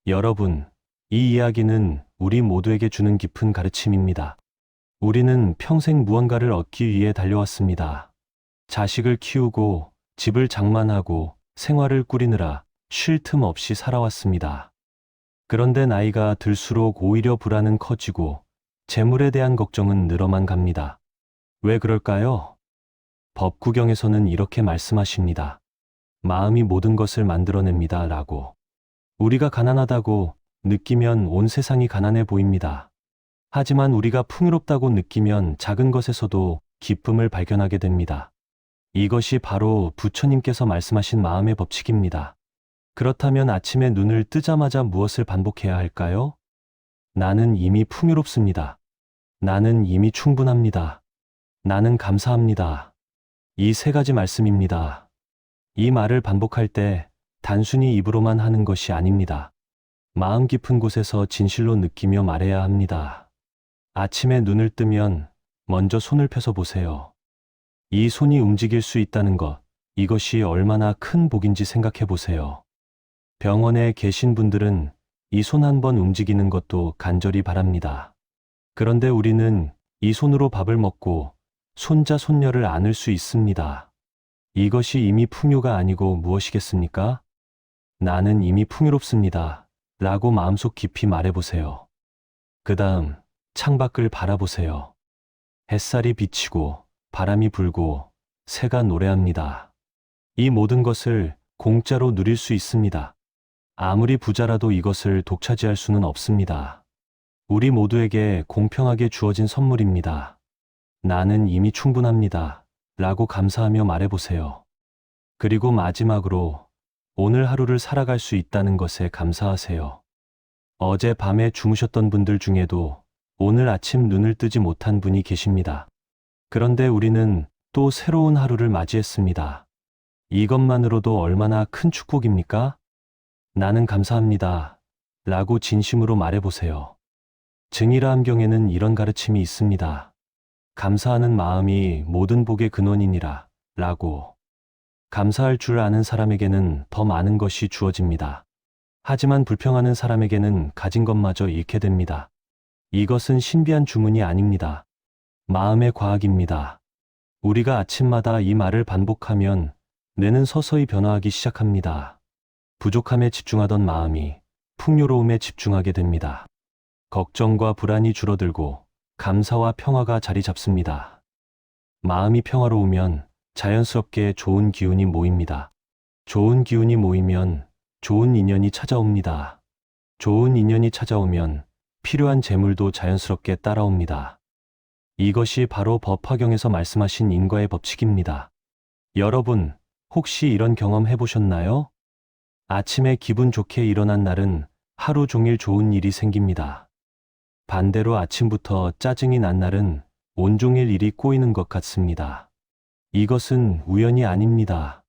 여러분, 이 이야기는 우리 모두에게 주는 깊은 가르침입니다. 우리는 평생 무언가를 얻기 위해 달려왔습니다. 자식을 키우고 집을 장만하고 생활을 꾸리느라 쉴 틈 없이 살아왔습니다. 그런데 나이가 들수록 오히려 불안은 커지고 재물에 대한 걱정은 늘어만 갑니다. 왜 그럴까요? 법구경에서는 이렇게 말씀하십니다. 마음이 모든 것을 만들어냅니다. 라고. 우리가 가난하다고 느끼면 온 세상이 가난해 보입니다. 하지만 우리가 풍요롭다고 느끼면 작은 것에서도 기쁨을 발견하게 됩니다. 이것이 바로 부처님께서 말씀하신 마음의 법칙입니다. 그렇다면 아침에 눈을 뜨자마자 무엇을 반복해야 할까요? 나는 이미 풍요롭습니다. 나는 이미 충분합니다. 나는 감사합니다. 이 세 가지 말씀입니다. 이 말을 반복할 때 단순히 입으로만 하는 것이 아닙니다. 마음 깊은 곳에서 진실로 느끼며 말해야 합니다. 아침에 눈을 뜨면 먼저 손을 펴서 보세요. 이 손이 움직일 수 있다는 것, 이것이 얼마나 큰 복인지 생각해 보세요. 병원에 계신 분들은 이 손 한 번 움직이는 것도 간절히 바랍니다. 그런데 우리는 이 손으로 밥을 먹고 손자 손녀를 안을 수 있습니다. 이것이 이미 풍요가 아니고 무엇이겠습니까? 나는 이미 풍요롭습니다. 라고 마음속 깊이 말해보세요. 그 다음 창밖을 바라보세요. 햇살이 비치고 바람이 불고 새가 노래합니다. 이 모든 것을 공짜로 누릴 수 있습니다. 아무리 부자라도 이것을 독차지할 수는 없습니다. 우리 모두에게 공평하게 주어진 선물입니다. 나는 이미 충분합니다. 라고 감사하며 말해보세요. 그리고 마지막으로 오늘 하루를 살아갈 수 있다는 것에 감사하세요. 어제 밤에 주무셨던 분들 중에도 오늘 아침 눈을 뜨지 못한 분이 계십니다. 그런데 우리는 또 새로운 하루를 맞이했습니다. 이것만으로도 얼마나 큰 축복입니까? 나는 감사합니다. 라고 진심으로 말해보세요. 증일화암경에는 이런 가르침이 있습니다. 감사하는 마음이 모든 복의 근원이니라. 라고. 감사할 줄 아는 사람에게는 더 많은 것이 주어집니다. 하지만 불평하는 사람에게는 가진 것마저 잃게 됩니다. 이것은 신비한 주문이 아닙니다. 마음의 과학입니다. 우리가 아침마다 이 말을 반복하면 뇌는 서서히 변화하기 시작합니다. 부족함에 집중하던 마음이 풍요로움에 집중하게 됩니다. 걱정과 불안이 줄어들고 감사와 평화가 자리 잡습니다. 마음이 평화로우면 자연스럽게 좋은 기운이 모입니다. 좋은 기운이 모이면 좋은 인연이 찾아옵니다. 좋은 인연이 찾아오면 필요한 재물도 자연스럽게 따라옵니다. 이것이 바로 법화경에서 말씀하신 인과의 법칙입니다. 여러분, 혹시 이런 경험 해보셨나요? 아침에 기분 좋게 일어난 날은 하루 종일 좋은 일이 생깁니다. 반대로 아침부터 짜증이 난 날은 온종일 일이 꼬이는 것 같습니다. 이것은 우연이 아닙니다.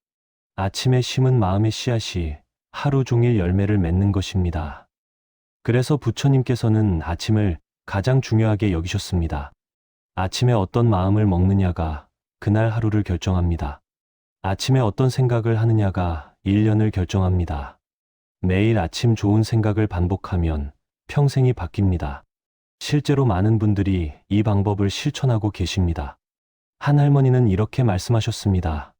아침에 심은 마음의 씨앗이 하루 종일 열매를 맺는 것입니다. 그래서 부처님께서는 아침을 가장 중요하게 여기셨습니다. 아침에 어떤 마음을 먹느냐가 그날 하루를 결정합니다. 아침에 어떤 생각을 하느냐가 1년을 결정합니다. 매일 아침 좋은 생각을 반복하면 평생이 바뀝니다. 실제로 많은 분들이 이 방법을 실천하고 계십니다. 한 할머니는 이렇게 말씀하셨습니다.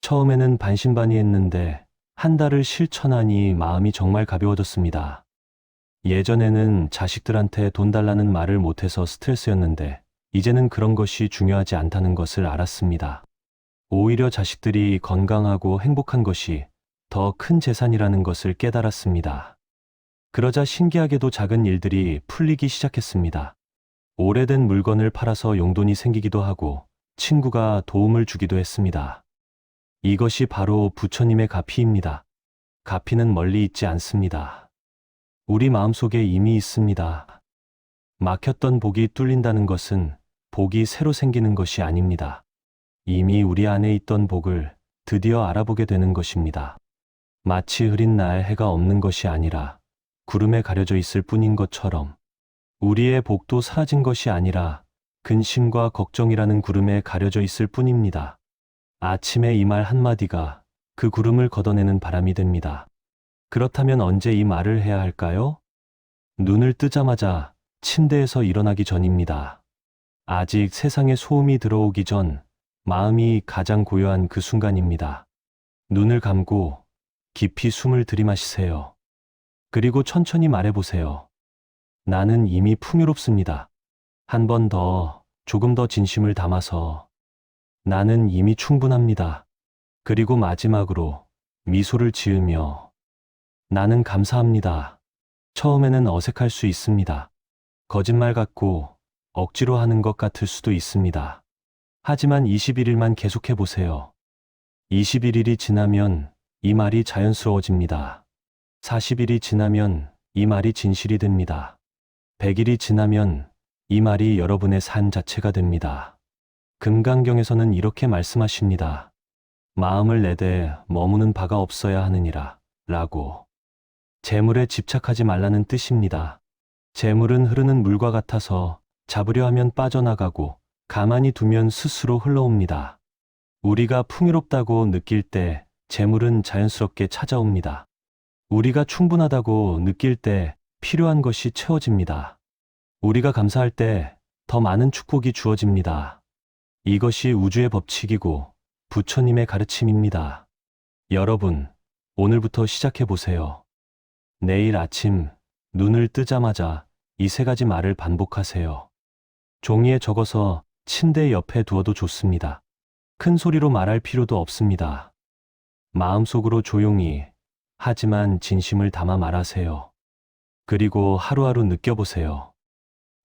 처음에는 반신반의했는데 한 달을 실천하니 마음이 정말 가벼워졌습니다. 예전에는 자식들한테 돈 달라는 말을 못해서 스트레스였는데 이제는 그런 것이 중요하지 않다는 것을 알았습니다. 오히려 자식들이 건강하고 행복한 것이 더 큰 재산이라는 것을 깨달았습니다. 그러자 신기하게도 작은 일들이 풀리기 시작했습니다. 오래된 물건을 팔아서 용돈이 생기기도 하고 친구가 도움을 주기도 했습니다. 이것이 바로 부처님의 가피입니다. 가피는 멀리 있지 않습니다. 우리 마음속에 이미 있습니다. 막혔던 복이 뚫린다는 것은 복이 새로 생기는 것이 아닙니다. 이미 우리 안에 있던 복을 드디어 알아보게 되는 것입니다. 마치 흐린 날 해가 없는 것이 아니라 구름에 가려져 있을 뿐인 것처럼 우리의 복도 사라진 것이 아니라 근심과 걱정이라는 구름에 가려져 있을 뿐입니다. 아침에 이 말 한마디가 그 구름을 걷어내는 바람이 됩니다. 그렇다면 언제 이 말을 해야 할까요? 눈을 뜨자마자 침대에서 일어나기 전입니다. 아직 세상에 소음이 들어오기 전 마음이 가장 고요한 그 순간입니다. 눈을 감고 깊이 숨을 들이마시세요. 그리고 천천히 말해보세요. 나는 이미 풍요롭습니다. 한 번 더, 조금 더 진심을 담아서. 나는 이미 충분합니다. 그리고 마지막으로 미소를 지으며 나는 감사합니다. 처음에는 어색할 수 있습니다. 거짓말 같고 억지로 하는 것 같을 수도 있습니다. 하지만 21일만 계속해 보세요. 21일이 지나면 이 말이 자연스러워집니다. 40일이 지나면 이 말이 진실이 됩니다. 100일이 지나면 이 말이 여러분의 삶 자체가 됩니다. 금강경에서는 이렇게 말씀하십니다. 마음을 내되 머무는 바가 없어야 하느니라 라고. 재물에 집착하지 말라는 뜻입니다. 재물은 흐르는 물과 같아서 잡으려 하면 빠져나가고 가만히 두면 스스로 흘러옵니다. 우리가 풍요롭다고 느낄 때 재물은 자연스럽게 찾아옵니다. 우리가 충분하다고 느낄 때 필요한 것이 채워집니다. 우리가 감사할 때 더 많은 축복이 주어집니다. 이것이 우주의 법칙이고 부처님의 가르침입니다. 여러분, 오늘부터 시작해 보세요. 내일 아침 눈을 뜨자마자 이 세 가지 말을 반복하세요. 종이에 적어서 침대 옆에 두어도 좋습니다. 큰 소리로 말할 필요도 없습니다. 마음속으로 조용히, 하지만 진심을 담아 말하세요. 그리고 하루하루 느껴보세요.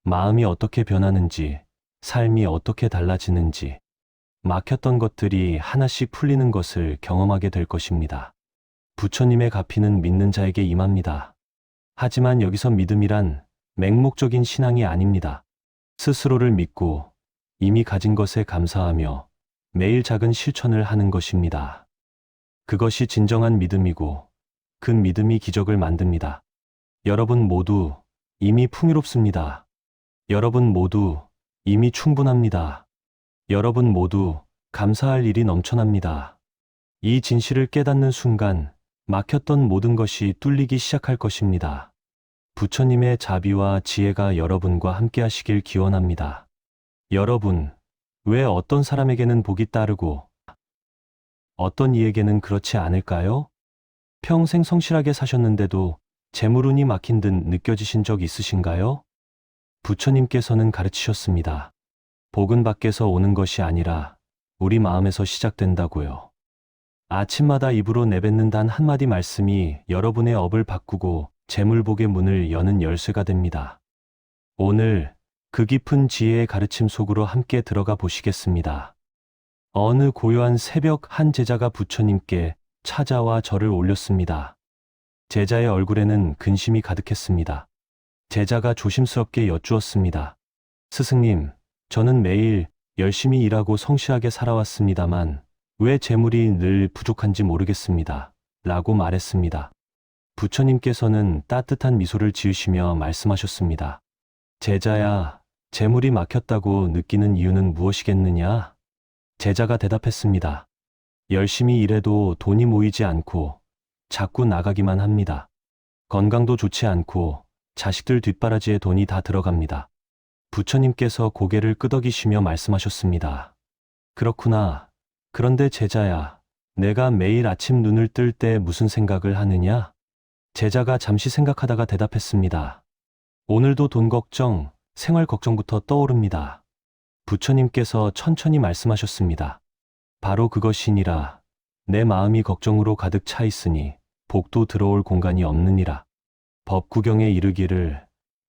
마음이 어떻게 변하는지, 삶이 어떻게 달라지는지, 막혔던 것들이 하나씩 풀리는 것을 경험하게 될 것입니다. 부처님의 가피는 믿는 자에게 임합니다. 하지만 여기서 믿음이란 맹목적인 신앙이 아닙니다. 스스로를 믿고 이미 가진 것에 감사하며 매일 작은 실천을 하는 것입니다. 그것이 진정한 믿음이고 그 믿음이 기적을 만듭니다. 여러분 모두 이미 풍요롭습니다. 여러분 모두 이미 충분합니다. 여러분 모두 감사할 일이 넘쳐납니다. 이 진실을 깨닫는 순간 막혔던 모든 것이 뚫리기 시작할 것입니다. 부처님의 자비와 지혜가 여러분과 함께 하시길 기원합니다. 여러분, 왜 어떤 사람에게는 복이 따르고 어떤 이에게는 그렇지 않을까요? 평생 성실하게 사셨는데도 재물운이 막힌 듯 느껴지신 적 있으신가요? 부처님께서는 가르치셨습니다. 복은 밖에서 오는 것이 아니라 우리 마음에서 시작된다고요. 아침마다 입으로 내뱉는 단 한마디 말씀이 여러분의 업을 바꾸고 재물복의 문을 여는 열쇠가 됩니다. 오늘 그 깊은 지혜의 가르침 속으로 함께 들어가 보시겠습니다. 어느 고요한 새벽 한 제자가 부처님께 찾아와 절을 올렸습니다. 제자의 얼굴에는 근심이 가득했습니다. 제자가 조심스럽게 여쭈었습니다. 스승님, 저는 매일 열심히 일하고 성실하게 살아왔습니다만 왜 재물이 늘 부족한지 모르겠습니다. 라고 말했습니다. 부처님께서는 따뜻한 미소를 지으시며 말씀하셨습니다. 제자야, 재물이 막혔다고 느끼는 이유는 무엇이겠느냐? 제자가 대답했습니다. 열심히 일해도 돈이 모이지 않고 자꾸 나가기만 합니다. 건강도 좋지 않고 자식들 뒷바라지에 돈이 다 들어갑니다. 부처님께서 고개를 끄덕이시며 말씀하셨습니다. 그렇구나. 그런데 제자야, 내가 매일 아침 눈을 뜰 때 무슨 생각을 하느냐? 제자가 잠시 생각하다가 대답했습니다. 오늘도 돈 걱정, 생활 걱정부터 떠오릅니다. 부처님께서 천천히 말씀하셨습니다. 바로 그것이니라. 내 마음이 걱정으로 가득 차 있으니 복도 들어올 공간이 없느니라. 법구경에 이르기를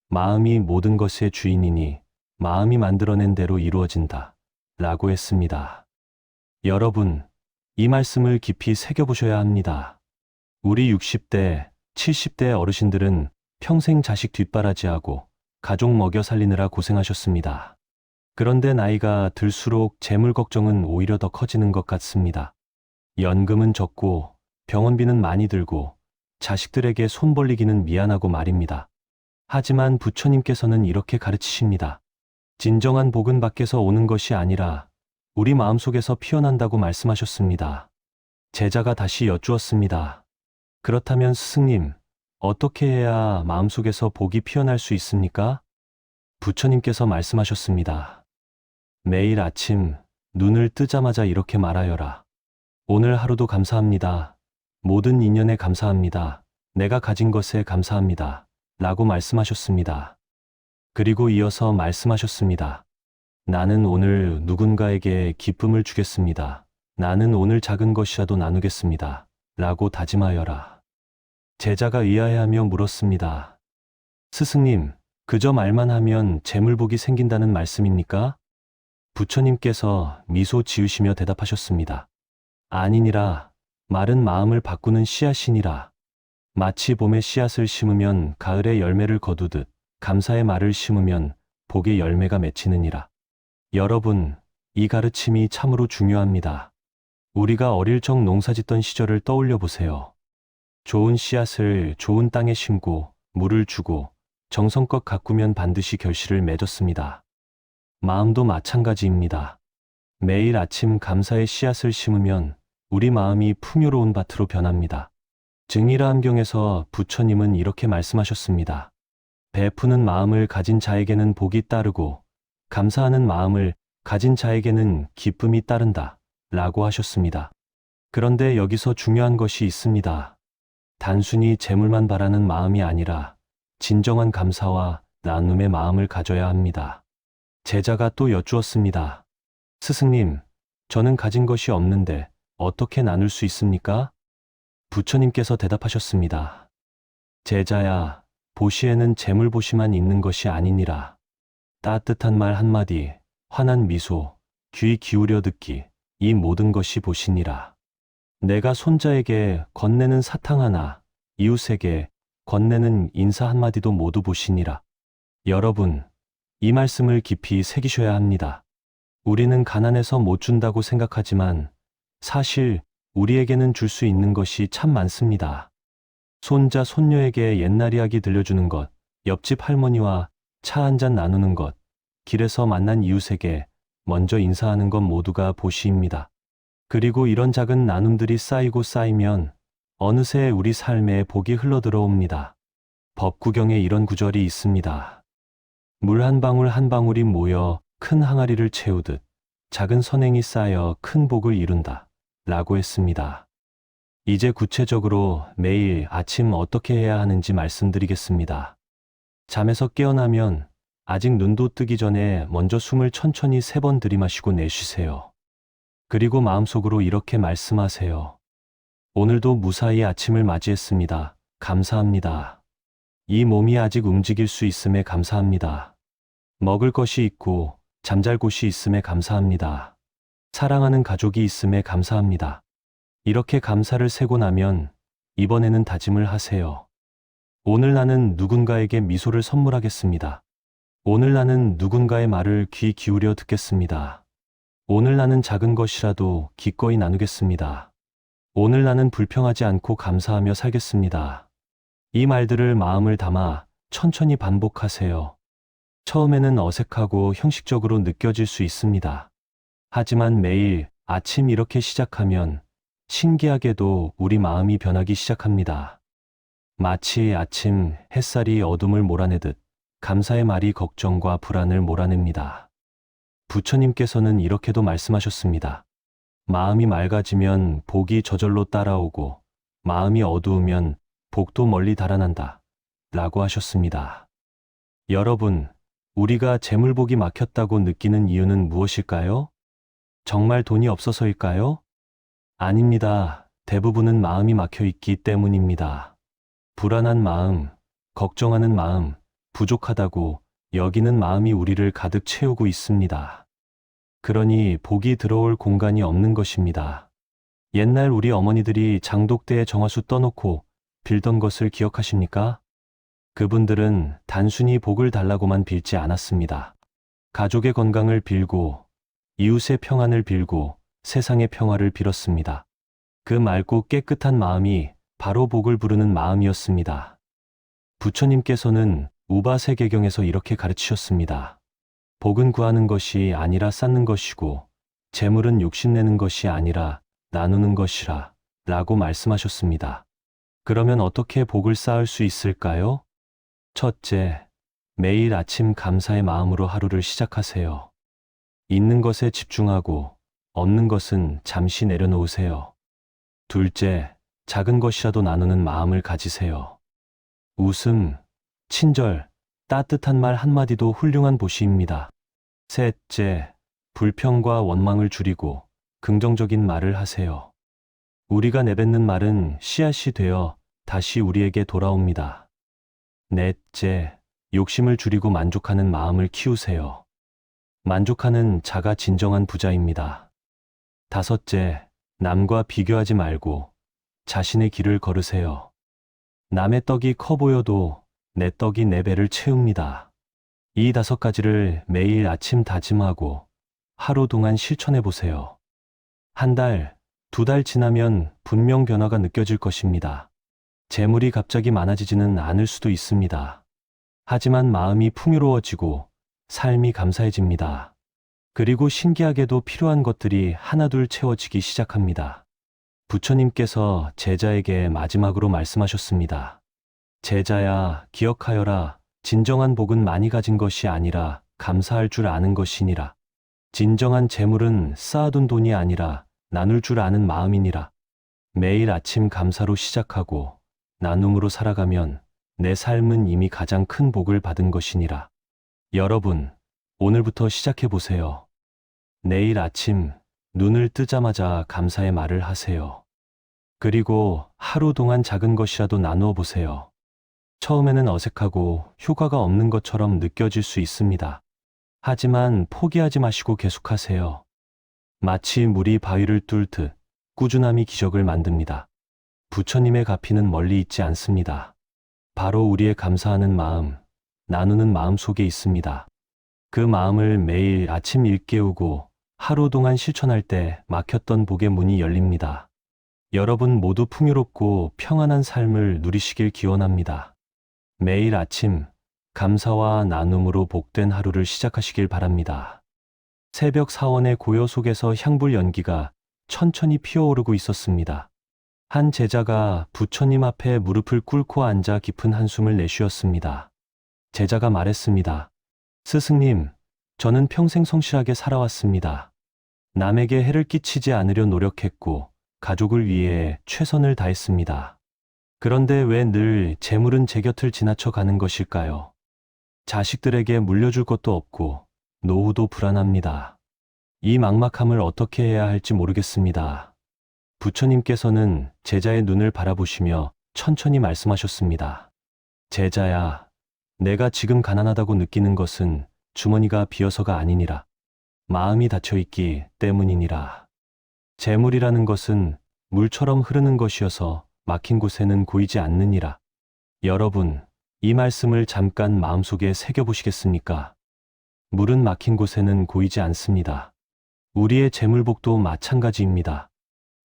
마음이 모든 것의 주인이니 마음이 만들어낸 대로 이루어진다. 라고 했습니다. 여러분, 이 말씀을 깊이 새겨보셔야 합니다. 우리 60대, 70대 어르신들은 평생 자식 뒷바라지하고 가족 먹여 살리느라 고생하셨습니다. 그런데 나이가 들수록 재물 걱정은 오히려 더 커지는 것 같습니다. 연금은 적고 병원비는 많이 들고 자식들에게 손 벌리기는 미안하고 말입니다. 하지만 부처님께서는 이렇게 가르치십니다. 진정한 복은 밖에서 오는 것이 아니라 우리 마음속에서 피어난다고 말씀하셨습니다. 제자가 다시 여쭈었습니다. 그렇다면 스승님, 어떻게 해야 마음속에서 복이 피어날 수 있습니까? 부처님께서 말씀하셨습니다. 매일 아침 눈을 뜨자마자 이렇게 말하여라. 오늘 하루도 감사합니다. 모든 인연에 감사합니다. 내가 가진 것에 감사합니다. 라고 말씀하셨습니다. 그리고 이어서 말씀하셨습니다. 나는 오늘 누군가에게 기쁨을 주겠습니다. 나는 오늘 작은 것이라도 나누겠습니다. 라고 다짐하여라. 제자가 의아해하며 물었습니다. 스승님, 그저 말만 하면 재물복이 생긴다는 말씀입니까? 부처님께서 미소 지으시며 대답하셨습니다. 아니니라. 말은 마음을 바꾸는 씨앗이니라. 마치 봄에 씨앗을 심으면 가을에 열매를 거두듯 감사의 말을 심으면 복의 열매가 맺히느니라. 여러분, 이 가르침이 참으로 중요합니다. 우리가 어릴 적 농사짓던 시절을 떠올려 보세요. 좋은 씨앗을 좋은 땅에 심고 물을 주고 정성껏 가꾸면 반드시 결실을 맺었습니다. 마음도 마찬가지입니다. 매일 아침 감사의 씨앗을 심으면 우리 마음이 풍요로운 밭으로 변합니다. 증일화암경에서 부처님은 이렇게 말씀하셨습니다. 베푸는 마음을 가진 자에게는 복이 따르고 감사하는 마음을 가진 자에게는 기쁨이 따른다. 라고 하셨습니다. 그런데 여기서 중요한 것이 있습니다. 단순히 재물만 바라는 마음이 아니라 진정한 감사와 나눔의 마음을 가져야 합니다. 제자가 또 여쭈었습니다. 스승님, 저는 가진 것이 없는데 어떻게 나눌 수 있습니까? 부처님께서 대답하셨습니다. 제자야, 보시에는 재물보시만 있는 것이 아니니라. 따뜻한 말 한마디, 환한 미소, 귀 기울여 듣기, 이 모든 것이 보시니라. 내가 손자에게 건네는 사탕 하나, 이웃에게 건네는 인사 한마디도 모두 보시니라. 여러분, 이 말씀을 깊이 새기셔야 합니다. 우리는 가난해서 못 준다고 생각하지만 사실 우리에게는 줄 수 있는 것이 참 많습니다. 손자, 손녀에게 옛날 이야기 들려주는 것, 옆집 할머니와 차 한 잔 나누는 것, 길에서 만난 이웃에게 먼저 인사하는 것 모두가 보시입니다. 그리고 이런 작은 나눔들이 쌓이고 쌓이면 어느새 우리 삶에 복이 흘러들어옵니다. 법구경에 이런 구절이 있습니다. 물 한 방울 한 방울이 모여 큰 항아리를 채우듯 작은 선행이 쌓여 큰 복을 이룬다. 라고 했습니다. 이제 구체적으로 매일 아침 어떻게 해야 하는지 말씀드리겠습니다. 잠에서 깨어나면 아직 눈도 뜨기 전에 먼저 숨을 천천히 3번 들이마시고 내쉬세요. 그리고 마음속으로 이렇게 말씀하세요. 오늘도 무사히 아침을 맞이했습니다. 감사합니다. 이 몸이 아직 움직일 수 있음에 감사합니다. 먹을 것이 있고 잠잘 곳이 있음에 감사합니다. 사랑하는 가족이 있음에 감사합니다. 이렇게 감사를 세고 나면 이번에는 다짐을 하세요. 오늘 나는 누군가에게 미소를 선물하겠습니다. 오늘 나는 누군가의 말을 귀 기울여 듣겠습니다. 오늘 나는 작은 것이라도 기꺼이 나누겠습니다. 오늘 나는 불평하지 않고 감사하며 살겠습니다. 이 말들을 마음을 담아 천천히 반복하세요. 처음에는 어색하고 형식적으로 느껴질 수 있습니다. 하지만 매일 아침 이렇게 시작하면 신기하게도 우리 마음이 변하기 시작합니다. 마치 아침 햇살이 어둠을 몰아내듯 감사의 말이 걱정과 불안을 몰아냅니다. 부처님께서는 이렇게도 말씀하셨습니다. 마음이 맑아지면 복이 저절로 따라오고 마음이 어두우면 복도 멀리 달아난다. 라고 하셨습니다. 여러분, 우리가 재물복이 막혔다고 느끼는 이유는 무엇일까요? 정말 돈이 없어서일까요? 아닙니다. 대부분은 마음이 막혀 있기 때문입니다. 불안한 마음, 걱정하는 마음, 부족하다고 여기는 마음이 우리를 가득 채우고 있습니다. 그러니 복이 들어올 공간이 없는 것입니다. 옛날 우리 어머니들이 장독대에 정화수 떠놓고 빌던 것을 기억하십니까? 그분들은 단순히 복을 달라고만 빌지 않았습니다. 가족의 건강을 빌고, 이웃의 평안을 빌고, 세상의 평화를 빌었습니다. 그 맑고 깨끗한 마음이 바로 복을 부르는 마음이었습니다. 부처님께서는 우바세계경에서 이렇게 가르치셨습니다. 복은 구하는 것이 아니라 쌓는 것이고, 재물은 욕심내는 것이 아니라 나누는 것이라 라고 말씀하셨습니다. 그러면 어떻게 복을 쌓을 수 있을까요? 첫째, 매일 아침 감사의 마음으로 하루를 시작하세요. 있는 것에 집중하고 없는 것은 잠시 내려놓으세요. 둘째, 작은 것이라도 나누는 마음을 가지세요. 웃음, 친절, 따뜻한 말 한마디도 훌륭한 보시입니다. 셋째, 불평과 원망을 줄이고 긍정적인 말을 하세요. 우리가 내뱉는 말은 씨앗이 되어 다시 우리에게 돌아옵니다. 넷째, 욕심을 줄이고 만족하는 마음을 키우세요. 만족하는 자가 진정한 부자입니다. 다섯째, 남과 비교하지 말고 자신의 길을 걸으세요. 남의 떡이 커 보여도 내 떡이 내 배를 채웁니다. 이 5가지를 매일 아침 다짐하고 하루 동안 실천해 보세요. 한 달, 2달 지나면 분명 변화가 느껴질 것입니다. 재물이 갑자기 많아지지는 않을 수도 있습니다. 하지만 마음이 풍요로워지고 삶이 감사해집니다. 그리고 신기하게도 필요한 것들이 하나둘 채워지기 시작합니다. 부처님께서 제자에게 마지막으로 말씀하셨습니다. 제자야, 기억하여라. 진정한 복은 많이 가진 것이 아니라 감사할 줄 아는 것이니라. 진정한 재물은 쌓아둔 돈이 아니라 나눌 줄 아는 마음이니라. 매일 아침 감사로 시작하고 나눔으로 살아가면 내 삶은 이미 가장 큰 복을 받은 것이니라. 여러분, 오늘부터 시작해 보세요. 내일 아침 눈을 뜨자마자 감사의 말을 하세요. 그리고 하루 동안 작은 것이라도 나누어 보세요. 처음에는 어색하고 효과가 없는 것처럼 느껴질 수 있습니다. 하지만 포기하지 마시고 계속하세요. 마치 물이 바위를 뚫듯 꾸준함이 기적을 만듭니다. 부처님의 가피는 멀리 있지 않습니다. 바로 우리의 감사하는 마음, 나누는 마음 속에 있습니다. 그 마음을 매일 아침 일깨우고 하루 동안 실천할 때 막혔던 복의 문이 열립니다. 여러분 모두 풍요롭고 평안한 삶을 누리시길 기원합니다. 매일 아침 감사와 나눔으로 복된 하루를 시작하시길 바랍니다. 새벽 사원의 고요 속에서 향불 연기가 천천히 피어오르고 있었습니다. 한 제자가 부처님 앞에 무릎을 꿇고 앉아 깊은 한숨을 내쉬었습니다. 제자가 말했습니다. 스승님, 저는 평생 성실하게 살아왔습니다. 남에게 해를 끼치지 않으려 노력했고 가족을 위해 최선을 다했습니다. 그런데 왜 늘 재물은 제 곁을 지나쳐 가는 것일까요? 자식들에게 물려줄 것도 없고 노후도 불안합니다. 이 막막함을 어떻게 해야 할지 모르겠습니다. 부처님께서는 제자의 눈을 바라보시며 천천히 말씀하셨습니다. 제자야, 내가 지금 가난하다고 느끼는 것은 주머니가 비어서가 아니니라. 마음이 닫혀있기 때문이니라. 재물이라는 것은 물처럼 흐르는 것이어서 막힌 곳에는 고이지 않느니라. 여러분, 이 말씀을 잠깐 마음속에 새겨보시겠습니까? 물은 막힌 곳에는 고이지 않습니다. 우리의 재물복도 마찬가지입니다.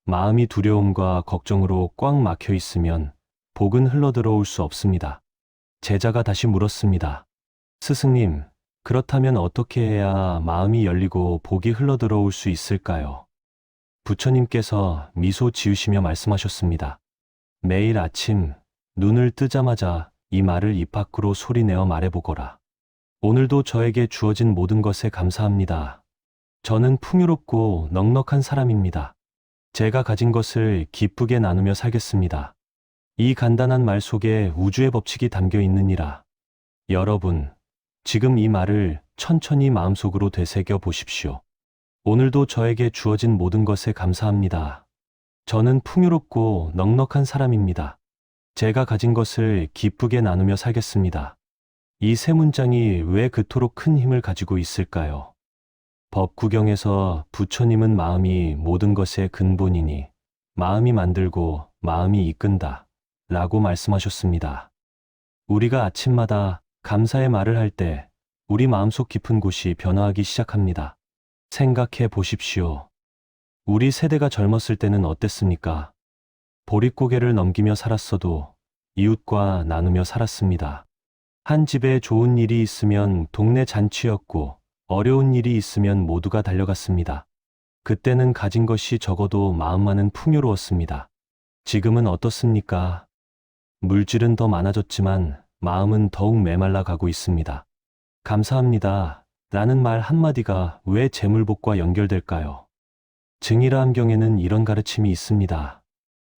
마음이 두려움과 걱정으로 꽉 막혀 있으면 복은 흘러들어올 수 없습니다. 제자가 다시 물었습니다. 스승님, 그렇다면 어떻게 해야 마음이 열리고 복이 흘러들어올 수 있을까요? 부처님께서 미소 지으시며 말씀하셨습니다. 매일 아침 눈을 뜨자마자 이 말을 입 밖으로 소리내어 말해보거라. 오늘도 저에게 주어진 모든 것에 감사합니다. 저는 풍요롭고 넉넉한 사람입니다. 제가 가진 것을 기쁘게 나누며 살겠습니다. 이 간단한 말 속에 우주의 법칙이 담겨 있느니라. 여러분, 지금 이 말을 천천히 마음속으로 되새겨 보십시오. 오늘도 저에게 주어진 모든 것에 감사합니다. 저는 풍요롭고 넉넉한 사람입니다. 제가 가진 것을 기쁘게 나누며 살겠습니다. 이 세 문장이 왜 그토록 큰 힘을 가지고 있을까요? 법구경에서 부처님은 마음이 모든 것의 근본이니 마음이 만들고 마음이 이끈다 라고 말씀하셨습니다. 우리가 아침마다 감사의 말을 할 때 우리 마음속 깊은 곳이 변화하기 시작합니다. 생각해 보십시오. 우리 세대가 젊었을 때는 어땠습니까? 보릿고개를 넘기며 살았어도 이웃과 나누며 살았습니다. 한 집에 좋은 일이 있으면 동네 잔치였고 어려운 일이 있으면 모두가 달려갔습니다. 그때는 가진 것이 적어도 마음만은 풍요로웠습니다. 지금은 어떻습니까? 물질은 더 많아졌지만 마음은 더욱 메말라 가고 있습니다. 감사합니다. 라는 말 한마디가 왜 재물복과 연결될까요? 증일화암경에는 이런 가르침이 있습니다.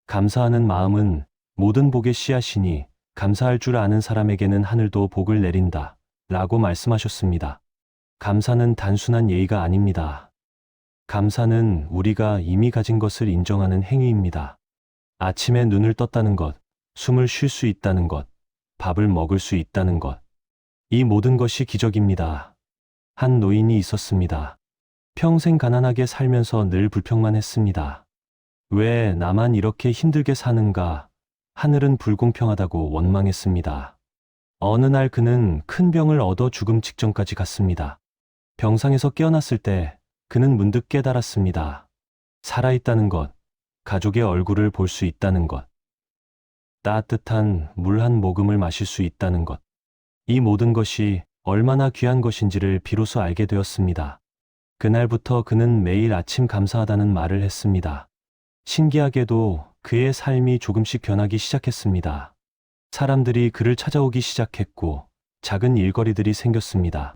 감사하는 마음은 모든 복의 씨앗이니 감사할 줄 아는 사람에게는 하늘도 복을 내린다 라고 말씀하셨습니다. 감사는 단순한 예의가 아닙니다. 감사는 우리가 이미 가진 것을 인정하는 행위입니다. 아침에 눈을 떴다는 것, 숨을 쉴 수 있다는 것, 밥을 먹을 수 있다는 것. 이 모든 것이 기적입니다. 한 노인이 있었습니다. 평생 가난하게 살면서 늘 불평만 했습니다. 왜 나만 이렇게 힘들게 사는가? 하늘은 불공평하다고 원망했습니다. 어느 날 그는 큰 병을 얻어 죽음 직전까지 갔습니다. 병상에서 깨어났을 때 그는 문득 깨달았습니다. 살아있다는 것, 가족의 얼굴을 볼 수 있다는 것, 따뜻한 물 한 모금을 마실 수 있다는 것, 이 모든 것이 얼마나 귀한 것인지를 비로소 알게 되었습니다. 그날부터 그는 매일 아침 감사하다는 말을 했습니다. 신기하게도 그의 삶이 조금씩 변하기 시작했습니다. 사람들이 그를 찾아오기 시작했고 작은 일거리들이 생겼습니다.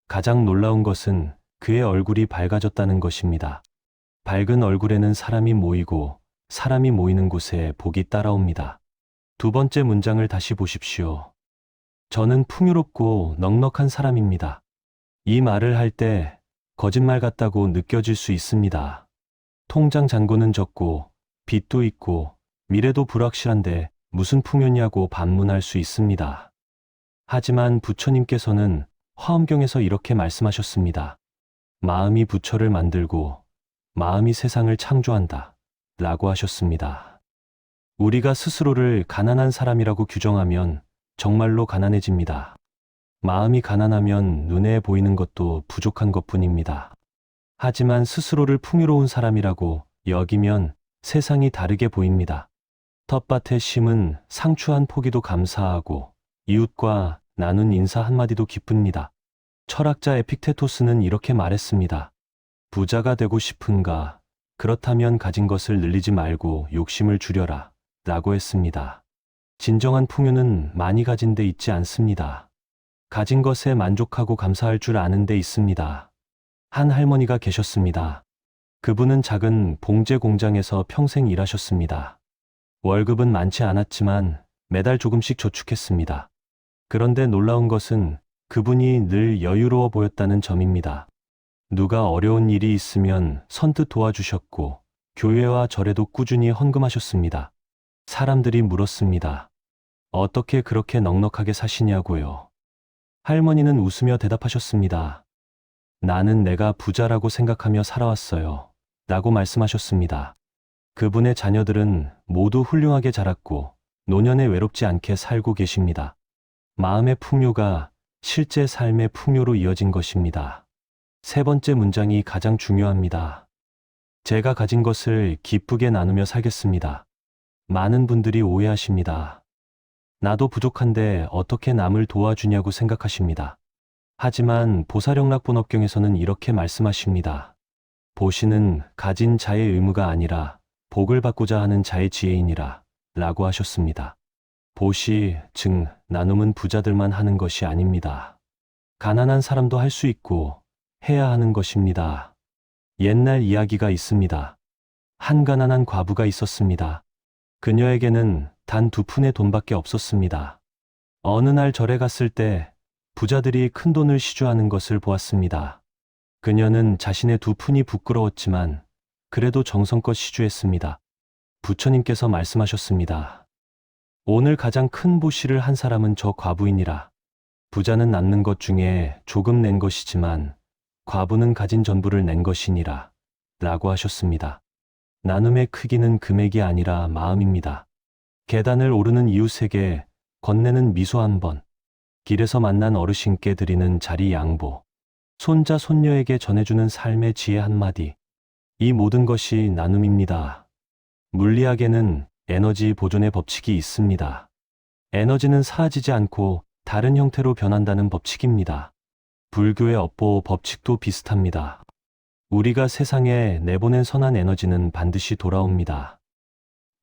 가장 놀라운 것은 그의 얼굴이 밝아졌다는 것입니다. 밝은 얼굴에는 사람이 모이고 사람이 모이는 곳에 복이 따라옵니다. 두 번째 문장을 다시 보십시오. 저는 풍요롭고 넉넉한 사람입니다. 이 말을 할 때 거짓말 같다고 느껴질 수 있습니다. 통장 잔고는 적고 빚도 있고 미래도 불확실한데 무슨 풍요냐고 반문할 수 있습니다. 하지만 부처님께서는 화엄경에서 이렇게 말씀하셨습니다. 마음이 부처를 만들고 마음이 세상을 창조한다 라고 하셨습니다. 우리가 스스로를 가난한 사람이라고 규정하면 정말로 가난해집니다. 마음이 가난하면 눈에 보이는 것도 부족한 것뿐입니다. 하지만 스스로를 풍요로운 사람이라고 여기면 세상이 다르게 보입니다. 텃밭에 심은 상추 한 포기도 감사하고 이웃과 나눈 인사 한마디도 기쁩니다. 철학자 에픽테토스는 이렇게 말했습니다. 부자가 되고 싶은가? 그렇다면 가진 것을 늘리지 말고 욕심을 줄여라 라고 했습니다. 진정한 풍요는 많이 가진 데 있지 않습니다. 가진 것에 만족하고 감사할 줄 아는 데 있습니다. 한 할머니가 계셨습니다. 그분은 작은 봉제 공장에서 평생 일하셨습니다. 월급은 많지 않았지만 매달 조금씩 저축했습니다. 그런데 놀라운 것은 그분이 늘 여유로워 보였다는 점입니다. 누가 어려운 일이 있으면 선뜻 도와주셨고 교회와 절에도 꾸준히 헌금하셨습니다. 사람들이 물었습니다. 어떻게 그렇게 넉넉하게 사시냐고요. 할머니는 웃으며 대답하셨습니다. 나는 내가 부자라고 생각하며 살아왔어요. 라고 말씀하셨습니다. 그분의 자녀들은 모두 훌륭하게 자랐고 노년에 외롭지 않게 살고 계십니다. 마음의 풍요가 실제 삶의 풍요로 이어진 것입니다. 세 번째 문장이 가장 중요합니다. 제가 가진 것을 기쁘게 나누며 살겠습니다. 많은 분들이 오해하십니다. 나도 부족한데 어떻게 남을 도와주냐고 생각하십니다. 하지만 보사령락본업경에서는 이렇게 말씀하십니다. 보시는 가진 자의 의무가 아니라 복을 받고자 하는 자의 지혜이니라 라고 하셨습니다. 보시, 즉 나눔은 부자들만 하는 것이 아닙니다. 가난한 사람도 할 수 있고 해야 하는 것입니다. 옛날 이야기가 있습니다. 한 가난한 과부가 있었습니다. 그녀에게는 단 2푼의 돈밖에 없었습니다. 어느 날 절에 갔을 때 부자들이 큰 돈을 시주하는 것을 보았습니다. 그녀는 자신의 두 푼이 부끄러웠지만 그래도 정성껏 시주했습니다. 부처님께서 말씀하셨습니다. 오늘 가장 큰 보시를 한 사람은 저 과부이니라. 부자는 낳는 것 중에 조금 낸 것이지만 과부는 가진 전부를 낸 것이니라. 라고 하셨습니다. 나눔의 크기는 금액이 아니라 마음입니다. 계단을 오르는 이웃에게 건네는 미소 한 번, 길에서 만난 어르신께 드리는 자리 양보, 손자 손녀에게 전해주는 삶의 지혜 한마디, 이 모든 것이 나눔입니다. 물리학에는 에너지 보존의 법칙이 있습니다. 에너지는 사라지지 않고 다른 형태로 변한다는 법칙입니다. 불교의 업보 법칙도 비슷합니다. 우리가 세상에 내보낸 선한 에너지는 반드시 돌아옵니다.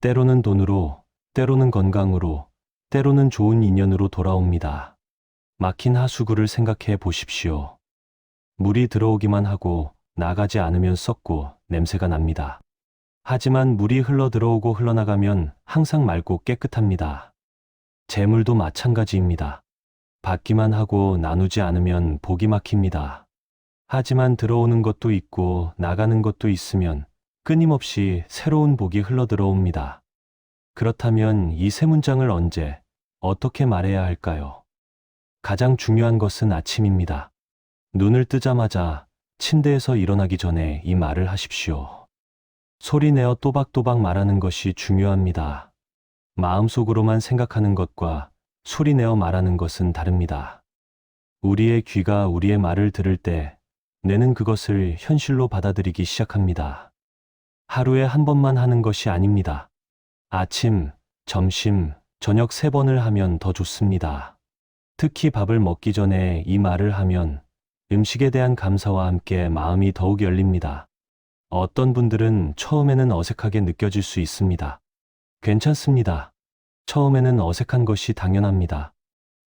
때로는 돈으로, 때로는 건강으로, 때로는 좋은 인연으로 돌아옵니다. 막힌 하수구를 생각해 보십시오. 물이 들어오기만 하고 나가지 않으면 썩고 냄새가 납니다. 하지만 물이 흘러 들어오고 흘러나가면 항상 맑고 깨끗합니다. 재물도 마찬가지입니다. 받기만 하고 나누지 않으면 복이 막힙니다. 하지만 들어오는 것도 있고 나가는 것도 있으면 끊임없이 새로운 복이 흘러 들어옵니다. 그렇다면 이 세 문장을 언제, 어떻게 말해야 할까요? 가장 중요한 것은 아침입니다. 눈을 뜨자마자 침대에서 일어나기 전에 이 말을 하십시오. 소리내어 또박또박 말하는 것이 중요합니다. 마음속으로만 생각하는 것과 소리내어 말하는 것은 다릅니다. 우리의 귀가 우리의 말을 들을 때 뇌는 그것을 현실로 받아들이기 시작합니다. 하루에 한 번만 하는 것이 아닙니다. 아침, 점심, 저녁 3번을 하면 더 좋습니다. 특히 밥을 먹기 전에 이 말을 하면 음식에 대한 감사와 함께 마음이 더욱 열립니다. 어떤 분들은 처음에는 어색하게 느껴질 수 있습니다. 괜찮습니다. 처음에는 어색한 것이 당연합니다.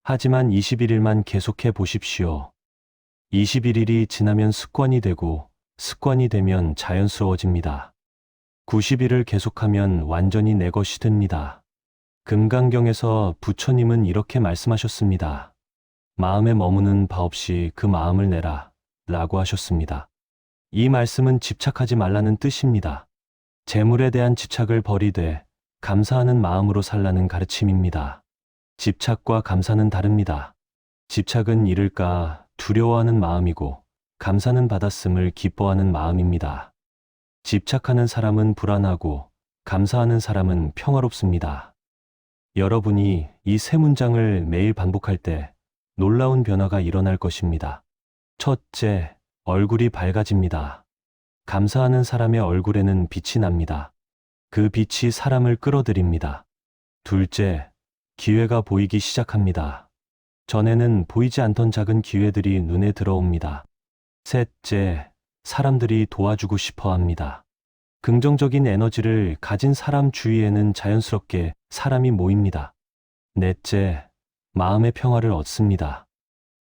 하지만 21일만 계속해 보십시오. 21일이 지나면 습관이 되고 습관이 되면 자연스러워집니다. 90일을 계속하면 완전히 내 것이 됩니다. 금강경에서 부처님은 이렇게 말씀하셨습니다. 마음에 머무는 바 없이 그 마음을 내라 라고 하셨습니다. 이 말씀은 집착하지 말라는 뜻입니다. 재물에 대한 집착을 버리되 감사하는 마음으로 살라는 가르침입니다. 집착과 감사는 다릅니다. 집착은 잃을까 두려워하는 마음이고 감사는 받았음을 기뻐하는 마음입니다. 집착하는 사람은 불안하고 감사하는 사람은 평화롭습니다. 여러분이 이 세 문장을 매일 반복할 때 놀라운 변화가 일어날 것입니다. 첫째, 얼굴이 밝아집니다. 감사하는 사람의 얼굴에는 빛이 납니다. 그 빛이 사람을 끌어들입니다. 둘째, 기회가 보이기 시작합니다. 전에는 보이지 않던 작은 기회들이 눈에 들어옵니다. 셋째, 사람들이 도와주고 싶어 합니다. 긍정적인 에너지를 가진 사람 주위에는 자연스럽게 사람이 모입니다. 넷째, 마음의 평화를 얻습니다.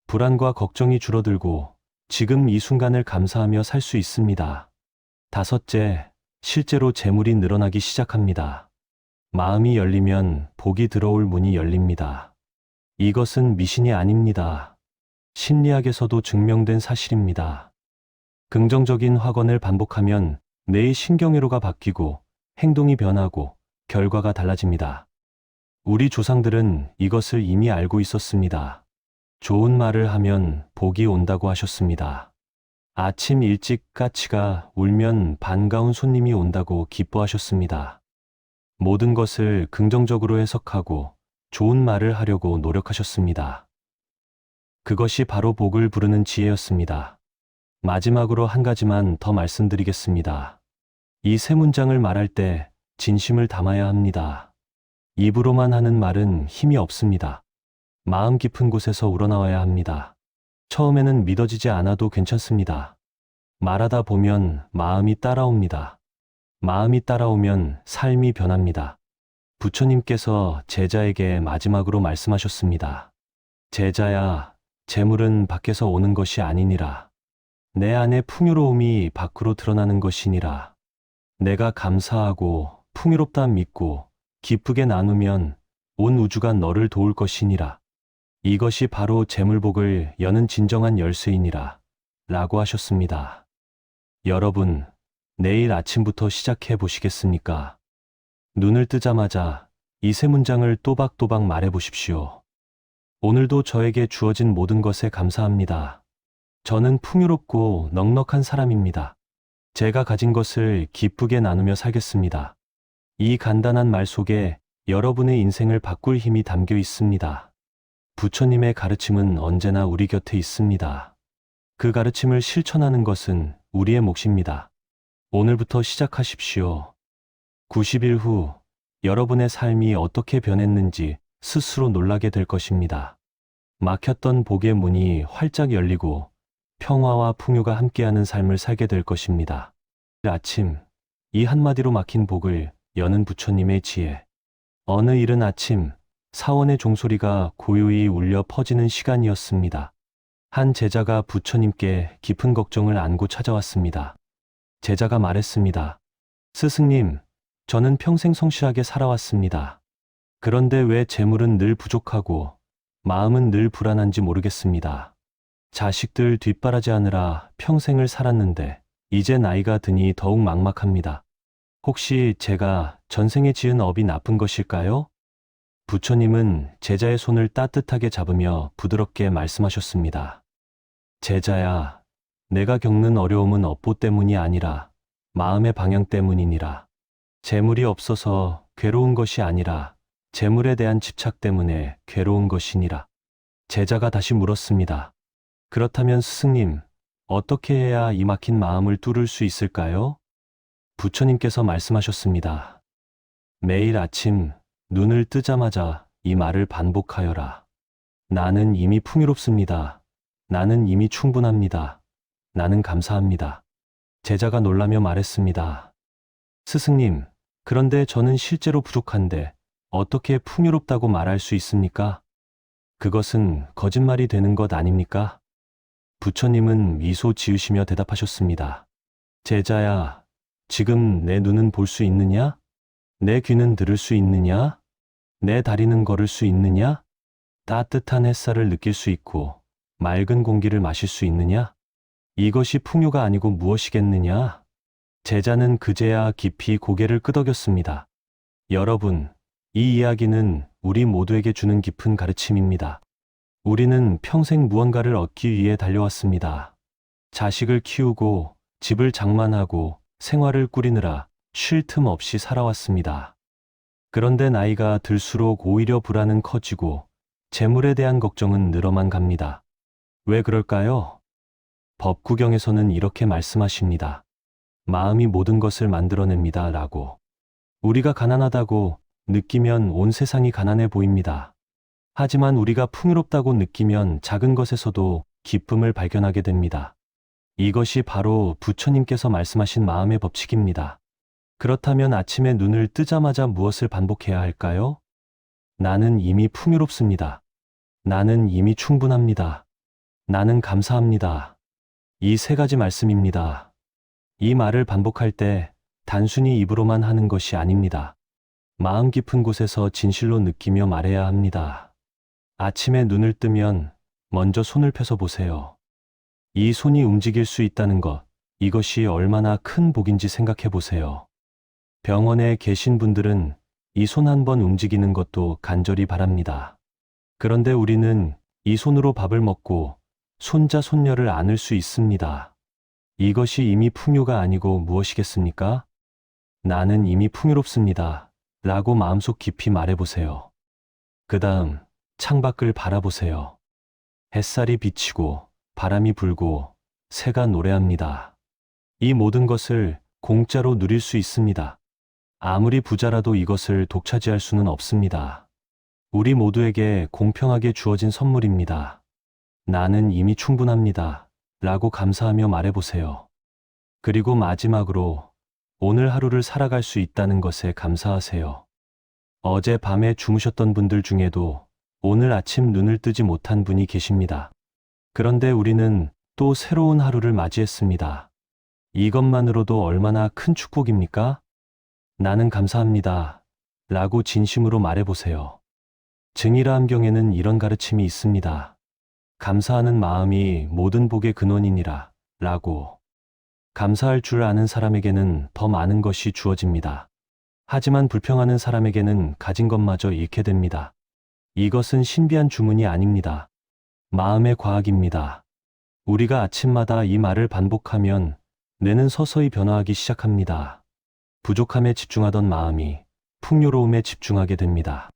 불안과 걱정이 줄어들고 지금 이 순간을 감사하며 살 수 있습니다. 다섯째, 실제로 재물이 늘어나기 시작합니다. 마음이 열리면 복이 들어올 문이 열립니다. 이것은 미신이 아닙니다. 심리학에서도 증명된 사실입니다. 긍정적인 확언을 반복하면 뇌의 신경회로가 바뀌고 행동이 변하고 결과가 달라집니다. 우리 조상들은 이것을 이미 알고 있었습니다. 좋은 말을 하면 복이 온다고 하셨습니다. 아침 일찍 까치가 울면 반가운 손님이 온다고 기뻐하셨습니다. 모든 것을 긍정적으로 해석하고 좋은 말을 하려고 노력하셨습니다. 그것이 바로 복을 부르는 지혜였습니다. 마지막으로 한 가지만 더 말씀드리겠습니다. 이 세 문장을 말할 때 진심을 담아야 합니다. 입으로만 하는 말은 힘이 없습니다. 마음 깊은 곳에서 우러나와야 합니다. 처음에는 믿어지지 않아도 괜찮습니다. 말하다 보면 마음이 따라옵니다. 마음이 따라오면 삶이 변합니다. 부처님께서 제자에게 마지막으로 말씀하셨습니다. 제자야, 재물은 밖에서 오는 것이 아니니라. 내 안의 풍요로움이 밖으로 드러나는 것이니라. 내가 감사하고 풍요롭다 믿고 기쁘게 나누면 온 우주가 너를 도울 것이니라. 이것이 바로 재물복을 여는 진정한 열쇠이니라. 라고 하셨습니다. 여러분, 내일 아침부터 시작해 보시겠습니까? 눈을 뜨자마자 이 세 문장을 또박또박 말해 보십시오. 오늘도 저에게 주어진 모든 것에 감사합니다. 저는 풍요롭고 넉넉한 사람입니다. 제가 가진 것을 기쁘게 나누며 살겠습니다. 이 간단한 말 속에 여러분의 인생을 바꿀 힘이 담겨 있습니다. 부처님의 가르침은 언제나 우리 곁에 있습니다. 그 가르침을 실천하는 것은 우리의 몫입니다. 오늘부터 시작하십시오. 90일 후 여러분의 삶이 어떻게 변했는지 스스로 놀라게 될 것입니다. 막혔던 복의 문이 활짝 열리고 평화와 풍요가 함께하는 삶을 살게 될 것입니다. 아침, 이 한마디로 막힌 복을 여는 부처님의 지혜. 어느 이른 아침, 사원의 종소리가 고요히 울려 퍼지는 시간이었습니다. 한 제자가 부처님께 깊은 걱정을 안고 찾아왔습니다. 제자가 말했습니다. 스승님, 저는 평생 성실하게 살아왔습니다. 그런데 왜 재물은 늘 부족하고 마음은 늘 불안한지 모르겠습니다. 자식들 뒷바라지하느라 평생을 살았는데 이제 나이가 드니 더욱 막막합니다. 혹시 제가 전생에 지은 업이 나쁜 것일까요? 부처님은 제자의 손을 따뜻하게 잡으며 부드럽게 말씀하셨습니다. 제자야, 내가 겪는 어려움은 업보 때문이 아니라 마음의 방향 때문이니라. 재물이 없어서 괴로운 것이 아니라 재물에 대한 집착 때문에 괴로운 것이니라. 제자가 다시 물었습니다. 그렇다면 스승님, 어떻게 해야 이 막힌 마음을 뚫을 수 있을까요? 부처님께서 말씀하셨습니다. 매일 아침 눈을 뜨자마자 이 말을 반복하여라. 나는 이미 풍요롭습니다. 나는 이미 충분합니다. 나는 감사합니다. 제자가 놀라며 말했습니다. 스승님, 그런데 저는 실제로 부족한데 어떻게 풍요롭다고 말할 수 있습니까? 그것은 거짓말이 되는 것 아닙니까? 부처님은 미소 지으시며 대답하셨습니다. 제자야, 지금 내 눈은 볼 수 있느냐? 내 귀는 들을 수 있느냐? 내 다리는 걸을 수 있느냐? 따뜻한 햇살을 느낄 수 있고 맑은 공기를 마실 수 있느냐? 이것이 풍요가 아니고 무엇이겠느냐? 제자는 그제야 깊이 고개를 끄덕였습니다. 여러분, 이 이야기는 우리 모두에게 주는 깊은 가르침입니다. 우리는 평생 무언가를 얻기 위해 달려왔습니다. 자식을 키우고 집을 장만하고 생활을 꾸리느라 쉴 틈 없이 살아왔습니다. 그런데 나이가 들수록 오히려 불안은 커지고 재물에 대한 걱정은 늘어만 갑니다. 왜 그럴까요? 법구경에서는 이렇게 말씀하십니다. 마음이 모든 것을 만들어냅니다. 라고. 우리가 가난하다고 느끼면 온 세상이 가난해 보입니다. 하지만 우리가 풍요롭다고 느끼면 작은 것에서도 기쁨을 발견하게 됩니다. 이것이 바로 부처님께서 말씀하신 마음의 법칙입니다. 그렇다면 아침에 눈을 뜨자마자 무엇을 반복해야 할까요? 나는 이미 풍요롭습니다. 나는 이미 충분합니다. 나는 감사합니다. 이 세 가지 말씀입니다. 이 말을 반복할 때 단순히 입으로만 하는 것이 아닙니다. 마음 깊은 곳에서 진실로 느끼며 말해야 합니다. 아침에 눈을 뜨면 먼저 손을 펴서 보세요. 이 손이 움직일 수 있다는 것, 이것이 얼마나 큰 복인지 생각해 보세요. 병원에 계신 분들은 이 손 한 번 움직이는 것도 간절히 바랍니다. 그런데 우리는 이 손으로 밥을 먹고 손자 손녀를 안을 수 있습니다. 이것이 이미 풍요가 아니고 무엇이겠습니까? 나는 이미 풍요롭습니다. 라고 마음속 깊이 말해보세요. 그 다음 창밖을 바라보세요. 햇살이 비치고 바람이 불고 새가 노래합니다. 이 모든 것을 공짜로 누릴 수 있습니다. 아무리 부자라도 이것을 독차지할 수는 없습니다. 우리 모두에게 공평하게 주어진 선물입니다. 나는 이미 충분합니다. 라고 감사하며 말해보세요. 그리고 마지막으로 오늘 하루를 살아갈 수 있다는 것에 감사하세요. 어제 밤에 주무셨던 분들 중에도 오늘 아침 눈을 뜨지 못한 분이 계십니다. 그런데 우리는 또 새로운 하루를 맞이했습니다. 이것만으로도 얼마나 큰 축복입니까? 나는 감사합니다. 라고 진심으로 말해보세요. 증일화암경에는 이런 가르침이 있습니다. 감사하는 마음이 모든 복의 근원이니라. 라고. 감사할 줄 아는 사람에게는 더 많은 것이 주어집니다. 하지만 불평하는 사람에게는 가진 것마저 잃게 됩니다. 이것은 신비한 주문이 아닙니다. 마음의 과학입니다. 우리가 아침마다 이 말을 반복하면 뇌는 서서히 변화하기 시작합니다. 부족함에 집중하던 마음이 풍요로움에 집중하게 됩니다.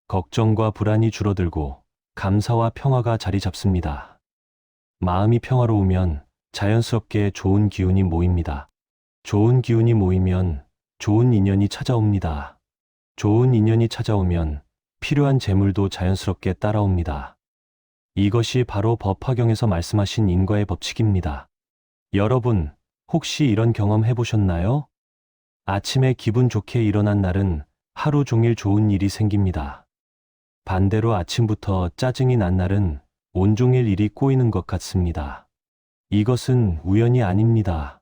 걱정과 불안이 줄어들고 감사와 평화가 자리 잡습니다. 마음이 평화로우면 자연스럽게 좋은 기운이 모입니다. 좋은 기운이 모이면 좋은 인연이 찾아옵니다. 좋은 인연이 찾아오면 필요한 재물도 자연스럽게 따라옵니다. 이것이 바로 법화경에서 말씀하신 인과의 법칙입니다. 여러분, 혹시 이런 경험 해보셨나요? 아침에 기분 좋게 일어난 날은 하루 종일 좋은 일이 생깁니다. 반대로 아침부터 짜증이 난 날은 온종일 일이 꼬이는 것 같습니다. 이것은 우연이 아닙니다.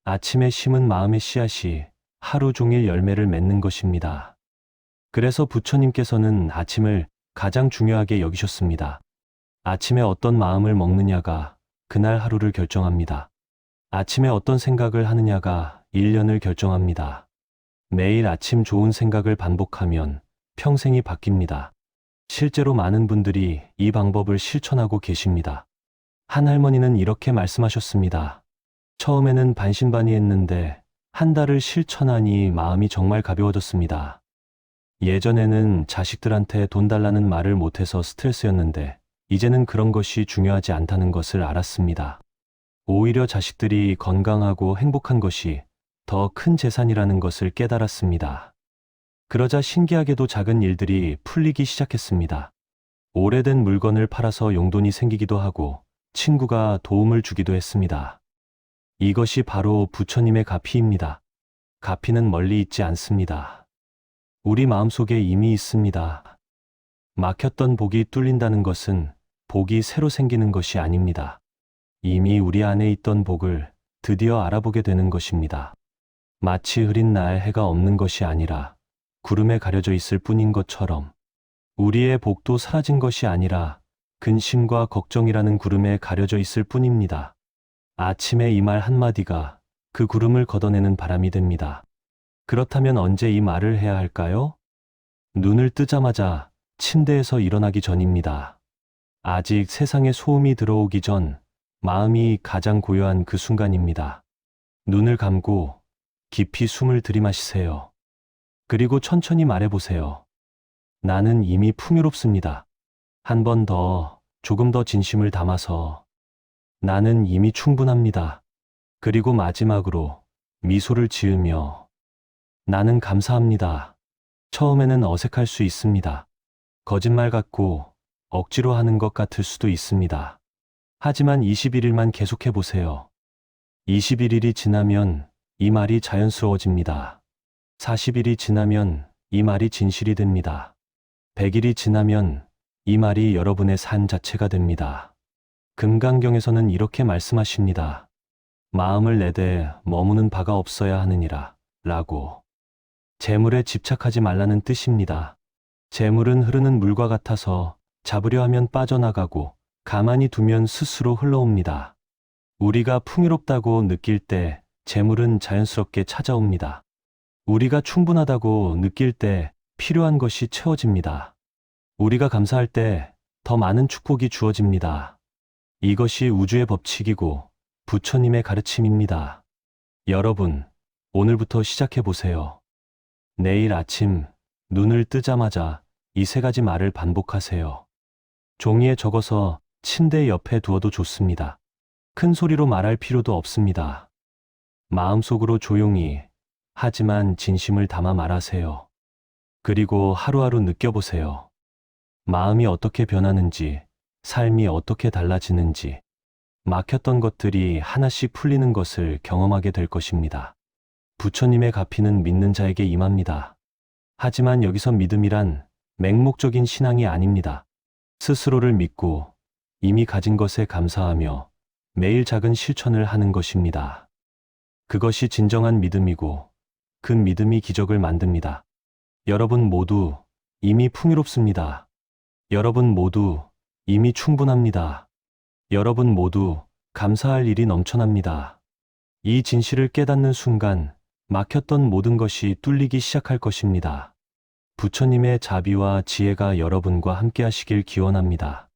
아침에 심은 마음의 씨앗이 하루 종일 열매를 맺는 것입니다. 그래서 부처님께서는 아침을 가장 중요하게 여기셨습니다. 아침에 어떤 마음을 먹느냐가 그날 하루를 결정합니다. 아침에 어떤 생각을 하느냐가 1년을 결정합니다. 매일 아침 좋은 생각을 반복하면 평생이 바뀝니다. 실제로 많은 분들이 이 방법을 실천하고 계십니다. 한 할머니는 이렇게 말씀하셨습니다. 처음에는 반신반의했는데 한 달을 실천하니 마음이 정말 가벼워졌습니다. 예전에는 자식들한테 돈 달라는 말을 못해서 스트레스였는데 이제는 그런 것이 중요하지 않다는 것을 알았습니다. 오히려 자식들이 건강하고 행복한 것이 더 큰 재산이라는 것을 깨달았습니다. 그러자 신기하게도 작은 일들이 풀리기 시작했습니다. 오래된 물건을 팔아서 용돈이 생기기도 하고 친구가 도움을 주기도 했습니다. 이것이 바로 부처님의 가피입니다. 가피는 멀리 있지 않습니다. 우리 마음속에 이미 있습니다. 막혔던 복이 뚫린다는 것은 복이 새로 생기는 것이 아닙니다. 이미 우리 안에 있던 복을 드디어 알아보게 되는 것입니다. 마치 흐린 날 해가 없는 것이 아니라 구름에 가려져 있을 뿐인 것처럼 우리의 복도 사라진 것이 아니라 근심과 걱정이라는 구름에 가려져 있을 뿐입니다. 아침에 이 말 한마디가 그 구름을 걷어내는 바람이 됩니다. 그렇다면 언제 이 말을 해야 할까요? 눈을 뜨자마자 침대에서 일어나기 전입니다. 아직 세상에 소음이 들어오기 전 마음이 가장 고요한 그 순간입니다. 눈을 감고 깊이 숨을 들이마시세요. 그리고 천천히 말해보세요. 나는 이미 풍요롭습니다. 한 번 더, 조금 더 진심을 담아서. 나는 이미 충분합니다. 그리고 마지막으로 미소를 지으며 나는 감사합니다. 처음에는 어색할 수 있습니다. 거짓말 같고 억지로 하는 것 같을 수도 있습니다. 하지만 21일만 계속해 보세요. 21일이 지나면 이 말이 자연스러워집니다. 40일이 지나면 이 말이 진실이 됩니다. 100일이 지나면 이 말이 여러분의 삶 자체가 됩니다. 금강경에서는 이렇게 말씀하십니다. 마음을 내되 머무는 바가 없어야 하느니라 라고. 재물에 집착하지 말라는 뜻입니다. 재물은 흐르는 물과 같아서 잡으려 하면 빠져나가고 가만히 두면 스스로 흘러옵니다. 우리가 풍요롭다고 느낄 때 재물은 자연스럽게 찾아옵니다. 우리가 충분하다고 느낄 때 필요한 것이 채워집니다. 우리가 감사할 때 더 많은 축복이 주어집니다. 이것이 우주의 법칙이고 부처님의 가르침입니다. 여러분, 오늘부터 시작해 보세요. 내일 아침 눈을 뜨자마자 이 3가지 말을 반복하세요. 종이에 적어서 침대 옆에 두어도 좋습니다. 큰 소리로 말할 필요도 없습니다. 마음속으로 조용히, 하지만 진심을 담아 말하세요. 그리고 하루하루 느껴보세요. 마음이 어떻게 변하는지, 삶이 어떻게 달라지는지, 막혔던 것들이 하나씩 풀리는 것을 경험하게 될 것입니다. 부처님의 가피는 믿는 자에게 임합니다. 하지만 여기서 믿음이란 맹목적인 신앙이 아닙니다. 스스로를 믿고 이미 가진 것에 감사하며 매일 작은 실천을 하는 것입니다. 그것이 진정한 믿음이고 그 믿음이 기적을 만듭니다. 여러분 모두 이미 풍요롭습니다. 여러분 모두 이미 충분합니다. 여러분 모두 감사할 일이 넘쳐납니다. 이 진실을 깨닫는 순간 막혔던 모든 것이 뚫리기 시작할 것입니다. 부처님의 자비와 지혜가 여러분과 함께 하시길 기원합니다.